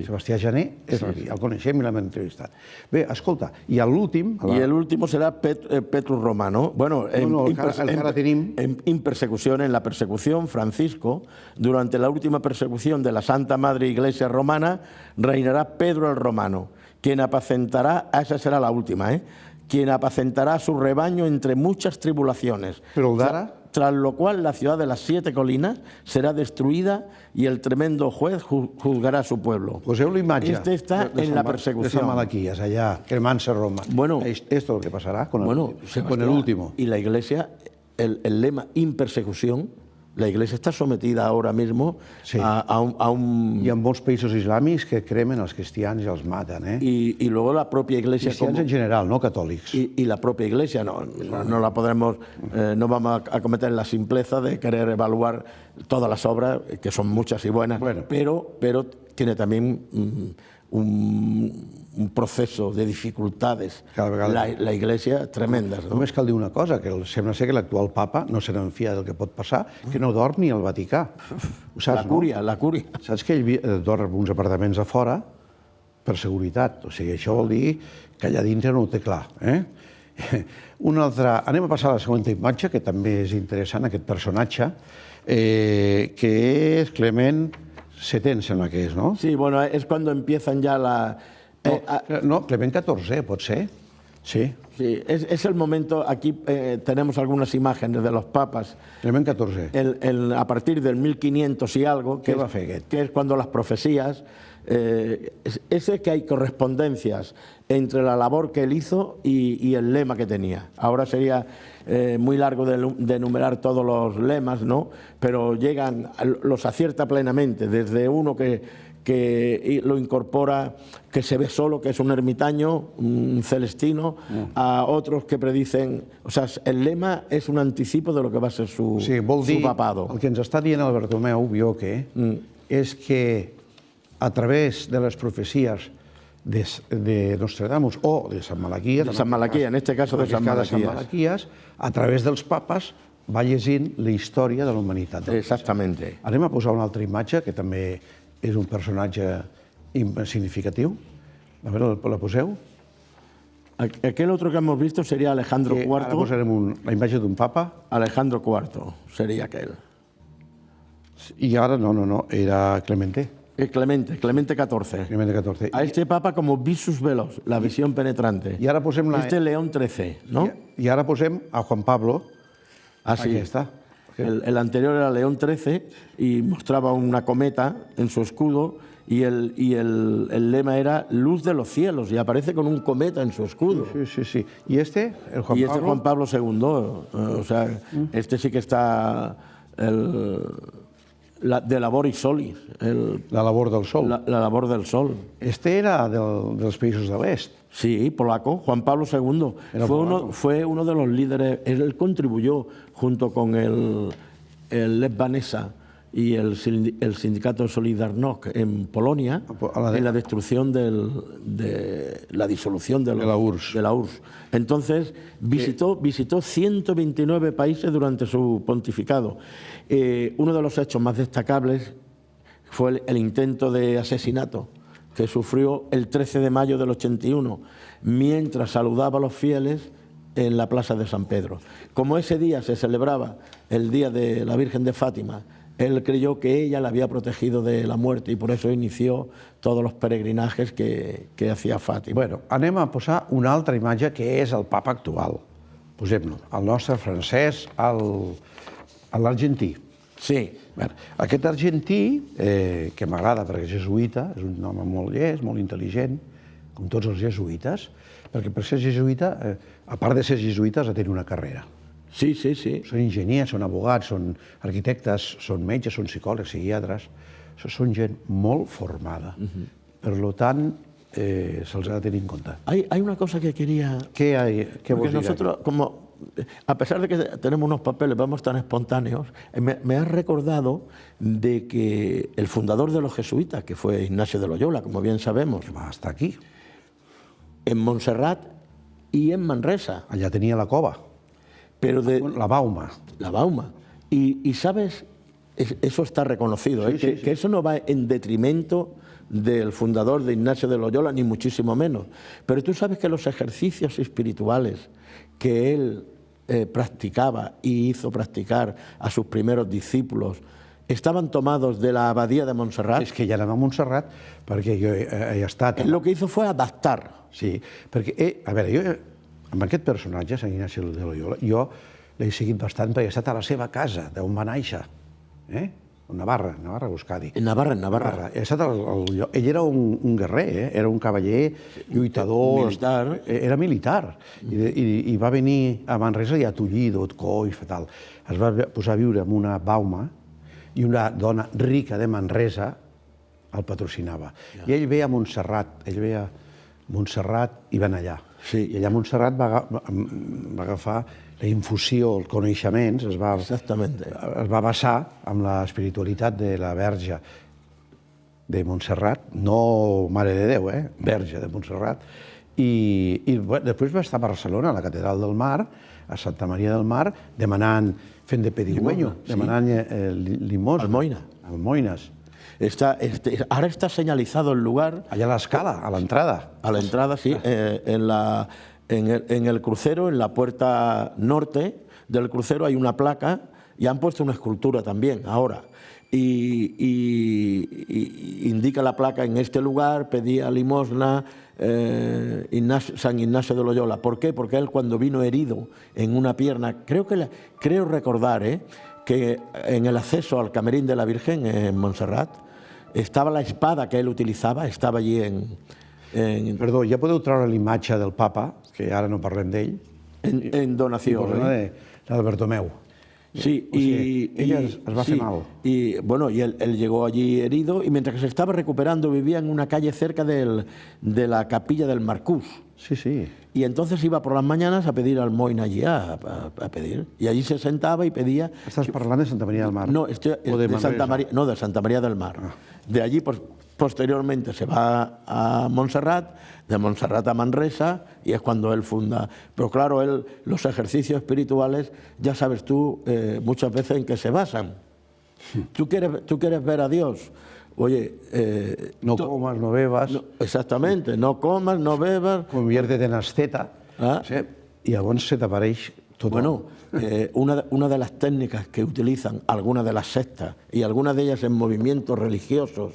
Sebastià Jané és rabí, el coneixem i l'hem entrevistat. Bé, escolta, i l'últim... Y el último será Petrus Romano. Bueno, en persecución, en la persecución, Francisco, durante la última persecución de la Santa Madre Iglesia Romana, reinará Pedro el Romano, quien apacentará, esa será la última, quien apacentará su rebaño entre muchas tribulaciones. Però el d'ara? Tras lo cual la ciudad de las 7 colinas será destruida y el tremendo juez juzgará a su pueblo. Poseu la imatge. Este está en la persecución. De Sant Malaquías, allá, cremant-se Roma. Bueno, esto es lo que pasará con el último. Y la Iglesia, el lema impersecución, la Iglesia está sometida ahora mismo a un... Hi ha molts països islàmics que cremen els cristians i els maten, Y luego la propia Iglesia... Cristians en general, no catòlics. Y la propia Iglesia, no la podremos, no vamos a cometer la simpleza de querer evaluar todas las obras, que son muchas y buenas, pero tiene también un proceso de dificultades, la Iglesia, tremendes. No? Només cal dir una cosa, que sembla ser que l'actual papa no se n'enfia del que pot passar, que no dorm ni al Vaticà. Ho saps, la cúria. Saps que ell dorm en uns apartaments a fora per seguretat. O sigui, això vol dir que allà dintre no ho té clar. Un altre... Anem a passar a la següent imatge, que també és interessant, aquest personatge, que és Clement VII, sembla que és, no? Sí, bueno, es cuando empiezan ya la... No, Clement XIV, pot ser. Sí. Sí, es el momento, aquí tenemos algunas imágenes de los papas. Clement XIV. A partir del 1500 y algo, que es cuando las profecías, ese que hay correspondencias entre la labor que él hizo y el lema que tenía. Ahora sería muy largo de enumerar todos los lemas, ¿no? Pero los acierta plenamente, desde uno que lo incorpora, que se ve solo, que es un ermitaño, un celestino, a otros que predicen... O sea, el lema és un anticipo de lo que va a ser su papado. El que ens està dient el Bartomeu Bioque és que a través de les profecies de Nostradamus o de Sant Malaquías, en este caso de Sant Malaquías, a través dels papes va llegint la història de la humanitat. Exactamente. Anem a posar una altra imatge que també és un personatge significatiu. A veure, la poseu? Aquel otro que hemos visto sería Alejandro IV. Ara posarem la imatge d'un papa. Alejandro IV sería aquel. I ara no, era Clemente. Clemente XIV. A este papa como visus velos, la visión penetrante. I ara posem este León XIII, ¿no? I ara posem a Juan Pablo. Aquí està. El anterior era León XIII y mostraba una cometa en su escudo y el lema era Luz de los cielos y aparece con un cometa en su escudo. Sí. ¿Y este? El Juan Pablo. Juan Pablo II. O sea, este sí que está de laboris solis. La labor del sol. La labor del sol. Este era dels països de l'est. Sí, polaco, Juan Pablo II. Fue uno de los líderes, él contribuyó junto con el Lech Walesa y el sindicato Solidarność en Polonia en la destrucción de la disolución de la URSS. Entonces visitó 129 países durante su pontificado. Uno de los hechos más destacables fue el intento de asesinato que sufrió el 13 de mayo del 81, mientras saludaba a los fieles en la plaza de San Pedro. Como ese día se celebraba el día de la Virgen de Fátima, él creyó que ella la había protegido de la muerte y por eso inició todos los peregrinajes que hacía Fàtima. Bueno, anem a posar una altra imatge que és el papa actual. Posem-lo, el nostre francès, l'argentí. Sí. Aquest argentí, que m'agrada perquè és jesuïta, és un home molt llest, molt intel·ligent, com tots els jesuïtes, perquè per ser jesuïta, a part de ser jesuïta, has de tenir una carrera. Sí. Són enginyers, són abogats, són arquitectes, són metges, són psicòlegs, psiquiatres. Són gent molt formada. Per tant, se'ls ha de tenir en compte. Hay una cosa que quería... ¿Qué porque nosotros, como a pesar de que tenemos unos papeles, vamos tan espontáneos, me has recordado de que el fundador de los jesuitas, que fue Ignacio de Loyola, como bien sabemos, Va hasta aquí. en Montserrat y en Manresa, Allá tenía la cova, pero de la bauma. la Bauma. Y sabes, eso está reconocido, Sí, sí, que eso no va en detrimento del fundador de Ignacio de Loyola, ni muchísimo menos. Pero tú sabes que los ejercicios espirituales que él practicaba y hizo practicar a sus primeros discípulos estaban tomados de la abadía de Montserrat. És que ja anem a Montserrat perquè jo he estat... Él lo que hizo fue adaptar. Sí, perquè, a veure, jo amb aquest personatge, Sant Ignaci de Loyola, jo l'he seguit bastant perquè he estat a la seva casa, d'on va néixer, Navarra, Euskadi. En Navarra. He estat ell era un guerrer, era un cavaller, lluitador... Militar. Era militar. I va venir a Manresa i a Tullido, Coix, fatal. Es va posar a viure amb una bauma i una dona rica de Manresa el patrocinava. I ell ve a Montserrat, i va anar allà. Sí. I allà a Montserrat va agafar la infusió, els coneixements, es va basar en l'espiritualitat de la Verge de Montserrat, no Mare de Déu, Verge de Montserrat, i després va estar a Barcelona, a la Catedral del Mar, a Santa Maria del Mar, fent de pedigüeño, demanant limosna. Almoines. Ahora está señalizado el lugar. Allá a la escala, a la entrada. A la entrada, sí. En el crucero, en la puerta norte del crucero, hay una placa y han puesto una escultura también ahora. Y indica la placa: en este lugar pedía limosna San Ignacio de Loyola. ¿Por qué? Porque él, cuando vino herido en una pierna, creo recordar que en el acceso al camerín de la Virgen en Montserrat estaba la espada que él utilizaba, estaba allí Perdó, ja podeu treure l'imatge del papa, que ara no parlem d'ell. En donació. La de Bartomeu. Sí, ella es va hacer mal. Y bueno, y él llegó allí herido, y mientras que se estaba recuperando vivía en una calle cerca de la capilla del Marcús. Sí, sí. Y entonces iba por las mañanas a pedir almoina allí, a pedir. Y allí se sentaba y pedía... ¿Estás hablando de Santa María del Mar? No, de Santa María del Mar. De allí, pues, posteriormente se va a Montserrat, de Montserrat a Manresa, y es cuando él funda. Pero claro, los ejercicios espirituales, ya sabes tú, muchas veces en qué se basan. ¿Tú quieres ver a Dios? Oye... no comas, no bebas... Exactamente, no comas, no bebas... Conviértete en asceta, i llavors se t'apareix tot. Bueno, una de las técnicas que utilizan algunas de las sectas, y algunas de ellas en movimientos religiosos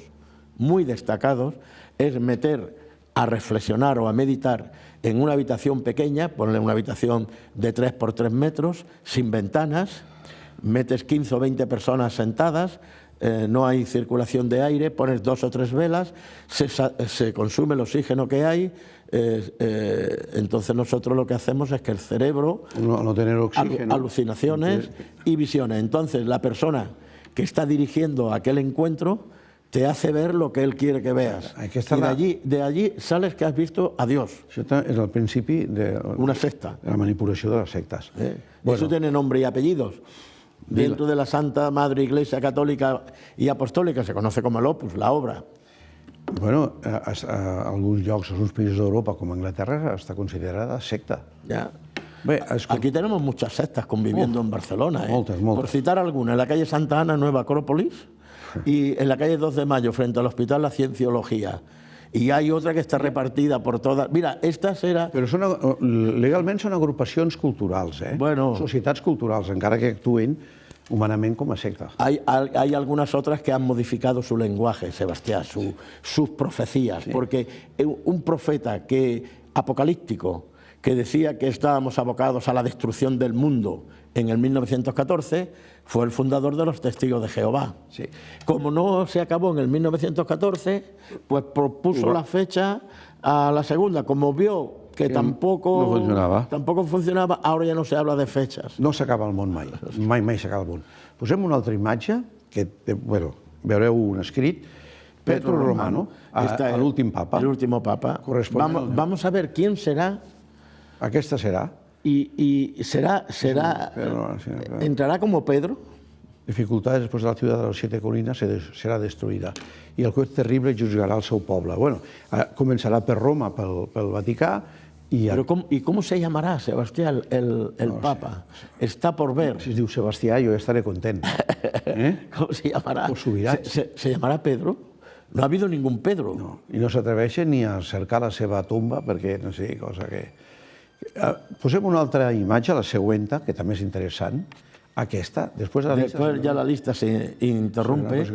muy destacados, es meter a reflexionar o a meditar en una habitación pequeña, ponle una habitación de 3 por 3 metros, sin ventanas, metes 15 o 20 personas sentadas, no hay circulación de aire, pones 2 o 3 velas, se consume el oxígeno que hay, entonces nosotros lo que hacemos es que el cerebro, no tener oxígeno, alucinaciones y visiones. Entonces la persona que está dirigiendo aquel encuentro te hace ver lo que él quiere que veas. Y de allí sales que has visto a Dios. Això és el principi de una secta. La manipulació de les sectes. Eso tiene nombre y apellidos. Dentro de la Santa Madre Iglesia Católica y Apostólica se conoce como el Opus, la obra. Bueno, a alguns llocs, a alguns països d'Europa, com Anglaterra, està considerada secta. Ya. Aquí tenemos muchas sectas conviviendo en Barcelona. Moltes. Por citar alguna, en la calle Santa Ana, Nueva Acrópolis, y en la calle 2 de Mayo, frente al Hospital La Cienciología. Y hay otra que está repartida por todas... Mira, estas eran... Però legalment són agrupacions culturals, Bueno. Societats culturals, encara que actuen humanament com a secta. Hay algunas otras que han modificado su lenguaje, Sebastián, sus profecías, porque un profeta apocalíptico que decía que estábamos abocados a la destrucción del mundo en el 1914, fue el fundador de los Testigos de Jehová. Sí. Como no se acabó en el 1914, pues propuso la fecha a la segunda. Como vio que tampoco funcionava, ahora ja no se habla de fechas. No s'acaba el món mai, mai s'acaba el món. Posem una altra imatge, que veureu un escrit, Petro Romano, l'últim papa. El último papa. Vamos a ver quién será. Aquesta serà. Y será entrará como Pedro. Dificultades després de la ciutat de les 7 colinas serà destruïda i el juez terrible juzgarà el seu poble. Bueno, començarà per Roma, pel Vaticà. Pero ¿cómo se llamará, Sebastián, el Papa? Está por ver. Si es diu Sebastià, jo estaré content. ¿Cómo se llamará? O Subirats. ¿Se llamará Pedro? No ha habido ningún Pedro. No, i no s'atreveixen ni a cercar la seva tomba perquè, no sé, cosa que... Posem una altra imatge, la següent, que també és interessant. Aquesta, después ya la lista se interrumpe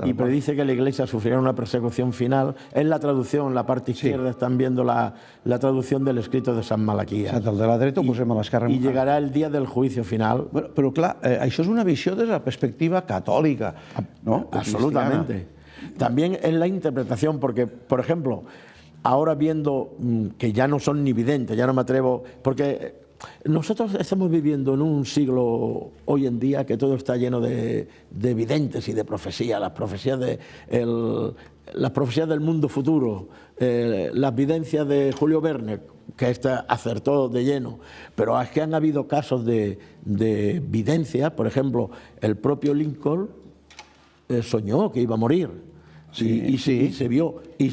y predice que la Iglesia sufrirá una persecución final. Es la traducción, la parte izquierda están viendo la traducción del escrito de Sant Malaquías. El de la dreta ho posem a l'esquerra. I llegarà el dia del juicio final. Bueno, però clar, això és una visió des de la perspectiva catòlica, ¿no? Absolutamente. También es la interpretación, porque, por ejemplo, ahora viendo que ya no son ni videntes, ya no me atrevo, porque nosotros estamos viviendo en un siglo hoy en día que todo está lleno de videntes y de profecías, las profecías del mundo futuro, las videncias de Julio Verne, que acertó de lleno, pero es que han habido casos de videncia. Por ejemplo, el propio Lincoln soñó que iba a morir y se vio y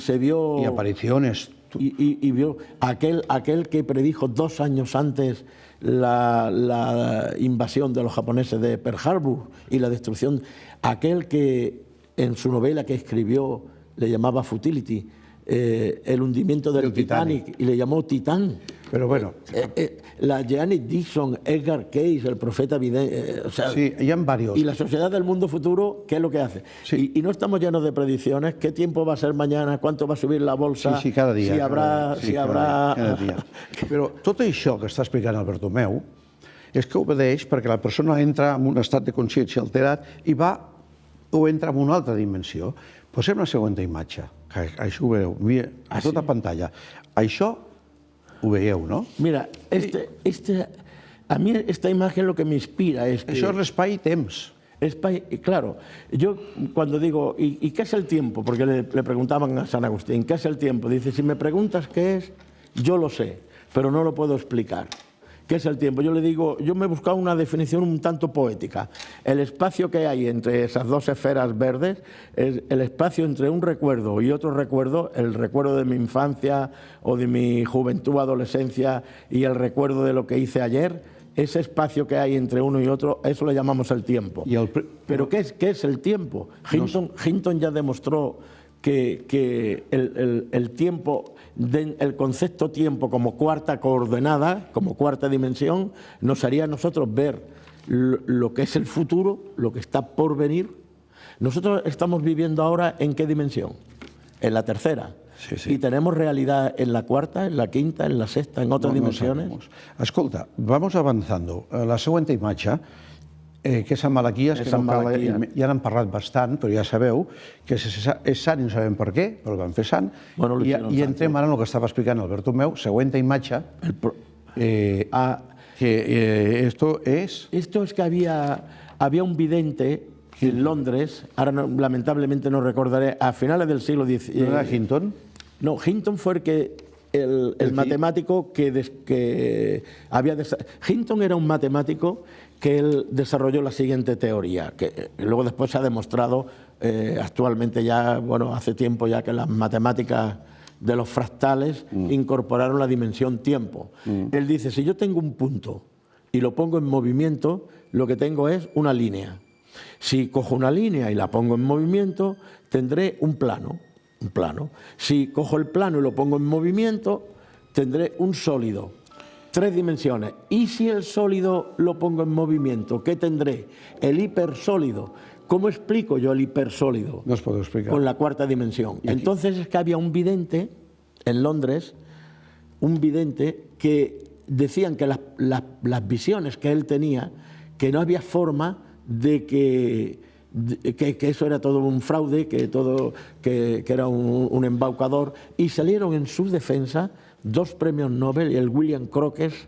apariciones. Y vio aquel que predijo 2 años antes la invasión de los japoneses de Pearl Harbor y la destrucción, aquel que en su novela que escribió le llamaba Futility, el hundimiento del Titanic, y le llamó Titán. Pero bueno, la Janet Dixon, Edgar Cayce, el profeta vidente, sí, hay varios. Y la sociedad del mundo futuro, ¿qué es lo que hace? Sí. Y no estamos llenos de predicciones. ¿Qué tiempo va a ser mañana? ¿Cuánto va a subir la bolsa? Sí, cada dia. Si habrá... Cada dia. Però tot això que està explicant el Bartomeu és que obedeix perquè la persona entra en un estat de consciència alterat i entra en una altra dimensió. Posem la següent imatge, que això ho veieu a tota pantalla. Això ho veieu, ¿no? Mira, a mí esta imagen lo que me inspira es que... Això és l'espai i temps. Claro, yo cuando digo, ¿y qué es el tiempo? Porque le preguntaban a San Agustín, ¿qué es el tiempo? Dice, si me preguntas qué es, yo lo sé, pero no lo puedo explicar. ¿Qué es el tiempo? Yo le digo, yo me he buscado una definición un tanto poética. El espacio que hay entre esas dos esferas verdes es el espacio entre un recuerdo y otro recuerdo, el recuerdo de mi infancia o de mi juventud, adolescencia y el recuerdo de lo que hice ayer. Ese espacio que hay entre uno y otro, eso le llamamos el tiempo. ¿Pero qué es el tiempo? Hinton ya demostró que el tiempo, el concepto tiempo como cuarta coordenada, como cuarta dimensión, nos haría a nosotros ver lo que es el futuro, lo que está por venir. Nosotros estamos viviendo ahora ¿en qué dimensión? En la tercera. Sí. Y tenemos realidad en la cuarta, en la quinta, en la sexta, en otras dimensiones. Escolta, vamos avanzando. La següent imatge, que és Sant Malaquías, que ja n'han parlat bastant, però ja sabeu que és sant i no sabem per què, però el van fer sant. I entrem ara en el que estava explicant el Bartomeu. Següent imatge, que esto es... Esto es que había un vidente en Londres, ahora lamentablemente no recordaré, a finales del siglo XIX. ¿No era Hinton? No, Hinton fue el matemático que había... Hinton era un matemático que él desarrolló la siguiente teoría, que luego después se ha demostrado actualmente ya, bueno, hace tiempo ya que las matemáticas de los fractales incorporaron la dimensión tiempo. Él dice, si yo tengo un punto y lo pongo en movimiento, lo que tengo es una línea. Si cojo una línea y la pongo en movimiento, tendré un plano. Si cojo el plano y lo pongo en movimiento, tendré un sólido. 3 dimensiones. Y si el sólido lo pongo en movimiento, ¿qué tendré? El hipersólido. ¿Cómo explico yo el hipersólido? No os puedo explicar. Con la cuarta dimensión. Entonces es que había un vidente en Londres, un vidente que decían que las visiones que él tenía, que no había forma de que eso era todo un fraude, que era un embaucador, y salieron en su defensa 2 premios Nobel, el William Crookes,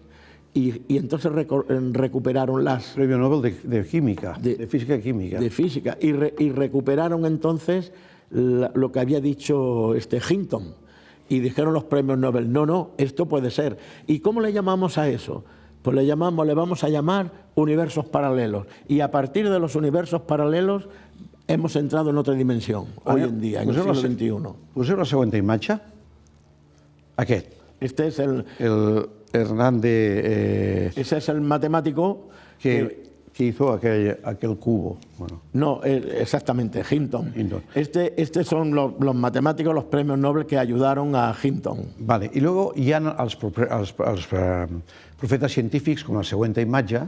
y entonces recuperaron las... Premio Nobel de química, de física y química. De física, y recuperaron entonces lo que había dicho Hinton, Y dijeron los premios Nobel, no, esto puede ser. ¿Y cómo le llamamos a eso? Pues le vamos a llamar universos paralelos. Y a partir de los universos paralelos hemos entrado en otra dimensión, hoy en día, en el siglo XXI. Poseu la següent imatge. Aquest. Este es el Hernández ese es el matemático que hizo aquel cubo. Bueno, no, exactamente, Hinton. Hinton. Estos son los matemáticos, los premios Nobel que ayudaron a Hinton. vale. I luego hi ha els profetes científics, com la següent imatge,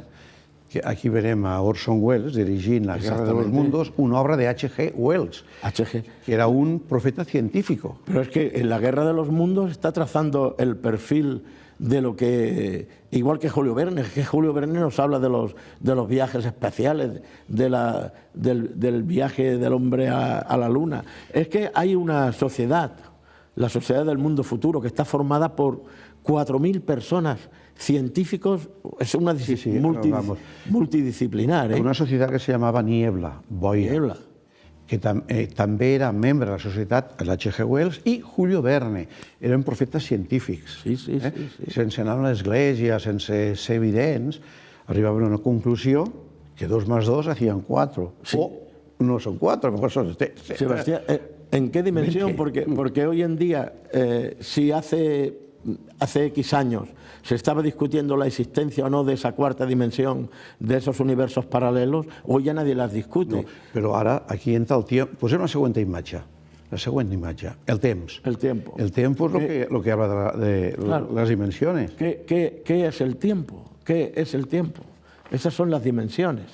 que aquí verem a Orson Welles dirigint La Guerra de los Mundos, una obra de H.G. Wells, H.G. que era un profeta científico. Pero es que en La Guerra de los Mundos está trazando el perfil de lo que, igual que Julio Verne, que Julio Verne nos habla de los viajes espaciales, del viaje del hombre a la luna. Es que hay una sociedad, la sociedad del mundo futuro, que está formada por 4.000 personas, científicos, es una multidisciplinar. Una societat que se llamava Niebla, boira, Niebla. que també era membre de la societat l'H.G. Wells i Julio Verne. Eren profetes científics. Sí. Sense anar a l'església, sense ser evidents, arribaven a una conclusió que 2 más 2 hacían 4. Sí. O no son 4, a lo mejor son... Sebastián, ¿en qué dimensión? Porque hoy en día, si hace X años se estaba discutiendo la existencia o no de esa cuarta dimensión, de esos universos paralelos, hoy ya nadie las discute. No, però ara aquí entra el temps. Posem la següent imatge. La següent imatge. El temps. El tiempo. El tiempo es lo que habla de Claro. las dimensiones. ¿Qué es el tiempo? ¿Qué es el tiempo? Esas son las dimensiones.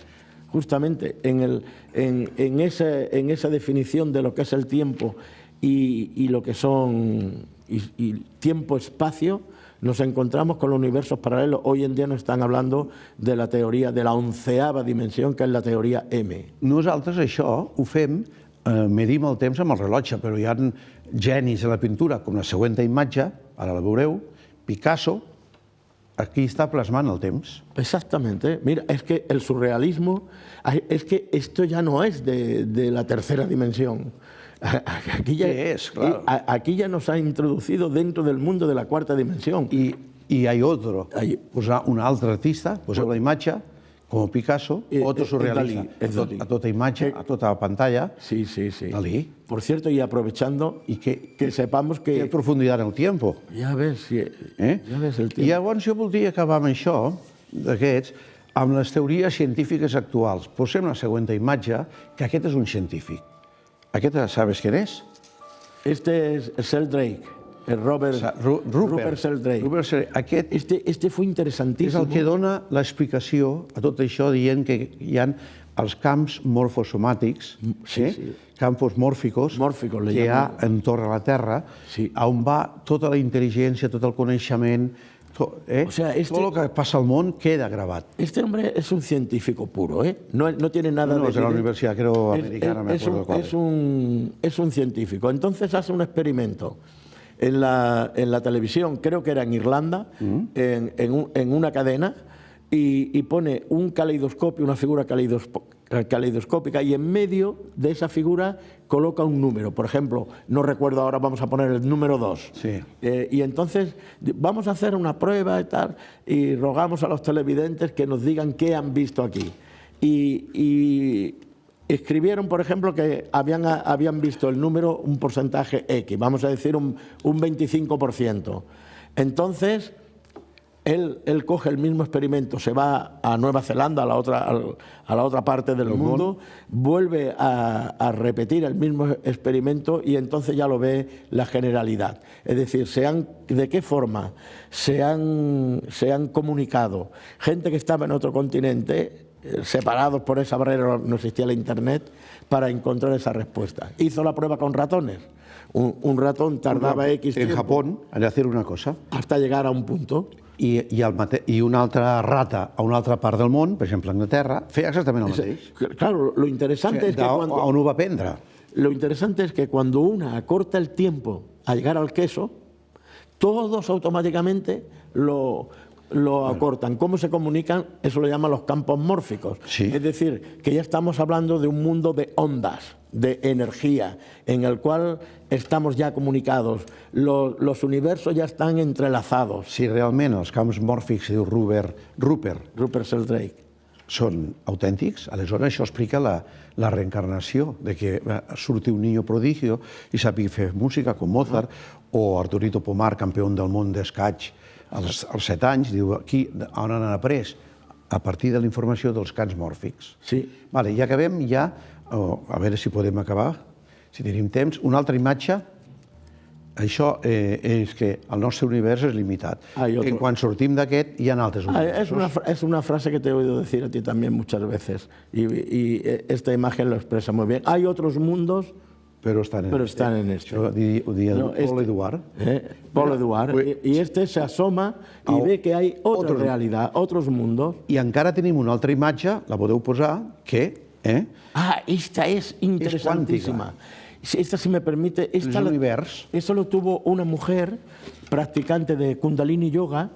Justamente en esa definición de lo que es el tiempo y lo que son y tiempo-espacio, nos encontramos con los universos paralelos. Hoy en día nos están hablando de la teoría de la 11ª dimensión, que es la teoria M. Nosaltres això ho fem, medim el temps amb el rellotge, però hi ha genis de la pintura, com la següent imatge, ara la veureu, Picasso, aquí està plasmant el temps. Exactamente. Mira, es que el surrealismo, es que esto ya no es de la tercera dimensión. Aquí ya, claro. Aquí ya nos ha introducido dentro del mundo de la cuarta dimensión. I hay otro, posar un altre artista, poseu la imatge, com Picasso, otro surrealista, Dalí. a tota imatge, a tota pantalla. Sí. Dalí. Por cierto, y aprovechando, I que sepamos que... Qué profundidad en el tiempo. Ja ves el tiempo. I llavors jo voldria acabar amb això, d'aquests, amb les teories científiques actuals. Posem la següent imatge, que aquest és un científic. Aquest, ¿sabes quién es? Este es Sheldrake, el Rupert Sheldrake. Rupert Sheldrake. Aquest Este fue és interesantísimo. el que dona l'explicació a tot això, dient que hi ha els camps morfosomàtics, campos mòrficos, Mòrficos, que hi ha entorn a la Terra, on va tota la intel·ligència, tot el coneixement, o sea, todo lo que pasa al mundo queda grabado. Este hombre es un científico puro, ¿eh? No tiene nada de... de la universidad, creo, americana, me acuerdo cuál. Es un científico. Entonces hace un experimento en la televisión, creo que era en Irlanda, en una cadena, y pone un caleidoscopio, una figura caleidoscópica, y en medio de esa figura coloca un número. Por ejemplo, no recuerdo ahora, vamos a poner el número 2. Sí. Y entonces vamos a hacer una prueba y tal, y rogamos a los televidentes que nos digan qué han visto aquí. Y escribieron, por ejemplo, que habían visto el número, un porcentaje X, vamos a decir un 25%. Entonces... Él coge el mismo experimento, se va a Nueva Zelanda, a la otra parte del mundo, vuelve a repetir el mismo experimento y entonces ya lo ve la generalidad. Es decir, ¿de qué forma se han comunicado gente que estaba en otro continente, separados por esa barrera, no existía la Internet, para encontrar esa respuesta? Hizo la prueba con ratones. Un ratón tardaba X tiempo. En Japón, al hacer una cosa. Hasta llegar a un punto. I una altra rata a una altra part del món, per exemple, Anglaterra, feia exactament el mateix. Claro, lo interesante es que cuando... On ho va aprendre? Lo interesante es que cuando una acorta el tiempo a llegar al queso, todos automáticamente lo acortan. ¿Cómo se comunican? Eso lo llaman los campos mórficos. Sí. Es decir, que ya estamos hablando de un mundo de ondas, de energía, en el cual estamos ya comunicados. Los universos ya están entrelazados. Si realment els camps mòrfics, diu Rupert, Rupert Sheldrake. són autèntics, aleshores això explica la reencarnació, de que surti un niño prodigio i sàpiga fer música com Mozart, o Arturito Pomar, campió del món d'escaig als 7 anys, diu aquí on han après a partir de la informació dels camps mòrfics. Sí. Vale, ja acabem, ja, a veure si podem acabar, si tenim temps. Una altra imatge, això és que el nostre univers és limitat. Quan sortim d'aquest hi ha altres universos. Es una frase que te he oído decir a ti también muchas veces y esta imagen lo expresa muy bien. Hay otros mundos, pero están en este. Això ho dia Paul Eduard. Paul Eduard. Y este se asoma y ve que hay otra realidad, otros mundos. I encara tenim una altra imatge, la podeu posar, que... Esta es interesantísima. Esta, si me permite, esto lo tuvo una mujer practicante de Kundalini Yoga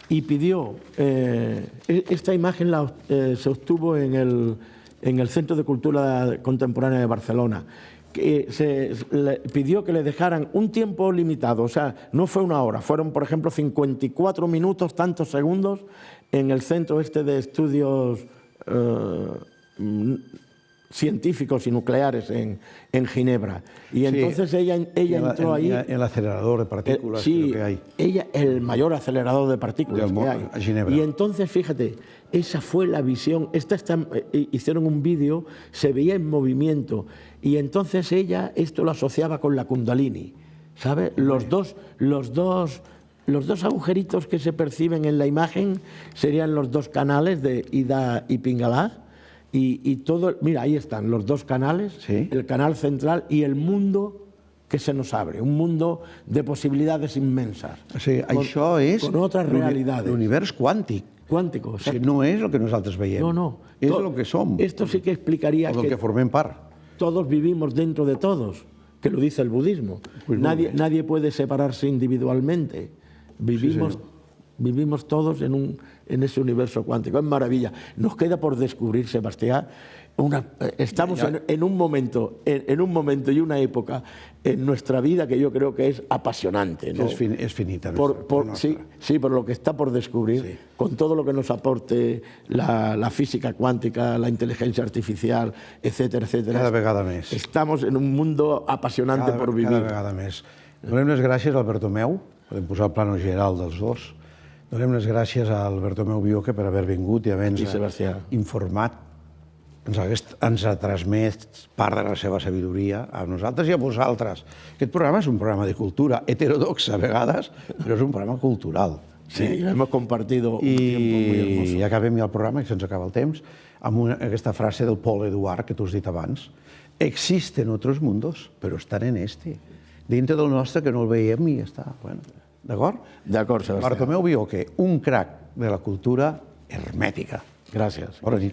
y pidió, esta imagen se obtuvo en el Centro de Cultura Contemporánea de Barcelona, que pidió que le dejaran un tiempo limitado, o sea, no fue una hora, fueron, por ejemplo, 54 minutos, tantos segundos, en el Centro de Estudios científicos y nucleares en Ginebra. Y entonces ella entró ahí... En el acelerador de partículas que hay. El mayor acelerador de partículas que hay. Ginebra. Y entonces, fíjate, esa fue la visión. Hicieron un vídeo, se veía en movimiento. Y entonces ella esto lo asociaba con la Kundalini. ¿Sabes? Los dos agujeritos que se perciben en la imagen serían los dos canales de Ida y Pingala. Y todo, mira, ahí están los dos canales, sí. El canal central y el mundo que se nos abre, un mundo de posibilidades inmensas. Sí, això és con otras realidades. L'univers quàntic. Cuántico, o sigui, no és el que nosaltres veiem. No. És el que som. Esto sí que explicaría que formem part. Todos vivimos dentro de todos, que lo dice el budismo. Pues nadie puede separarse individualmente. Vivimos todos en ese universo cuántico. Es maravilla. Nos queda por descubrir, Sebastián. Estamos en un momento y una época en nuestra vida que yo creo que es apasionante, ¿no? Es finita. Sí, por lo que está por descubrir, con todo lo que nos aporte la física cuántica, la inteligencia artificial, etcétera, etcétera. Cada vegada més. Estamos en un mundo apasionante por vivir. Cada vegada més. Donem les gràcies a Albert Tomeu, podem posar el plano general dels dos. Donem les gràcies a Albert Tomeu Bioque per haver vingut i haver-nos informat, ens ha transmès part de la seva sabidoria a nosaltres i a vosaltres. Aquest programa és un programa de cultura heterodoxa a vegades, però és un programa cultural. Sí, hemos compartido un tiempo muy hermoso. I acabem ja el programa, que se'ns acaba el temps, amb aquesta frase del Paul Eduard que tu has dit abans. Existen otros mundos, pero están en este. Dintre del nostre que no el veiem i ja està. D'acord? D'acord, Sebastián. Bartomeu Bioque, un crac de la cultura hermètica. Gràcies. Bona nit.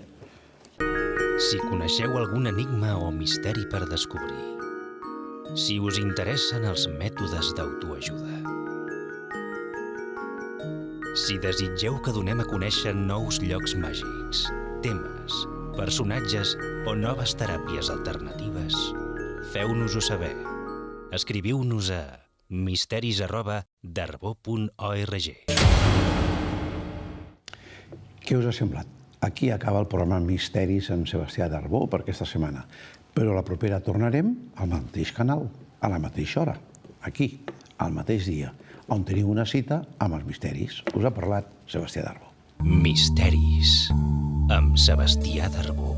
Si coneixeu algun enigma o misteri per descobrir, si us interessen els mètodes d'autoajuda, si desitgeu que donem a conèixer nous llocs màgics, temes, personatges o noves teràpies alternatives, feu-nos-ho saber. Escriviu-nos a misteris@darbó.org. Què us ha semblat? Aquí acaba el programa Misteris amb Sebastià Darbó per aquesta setmana. Però la propera tornarem al mateix canal, a la mateixa hora, aquí, al mateix dia, on teniu una cita amb els misteris. Us ha parlat Sebastià Darbó. Misteris amb Sebastià Darbó.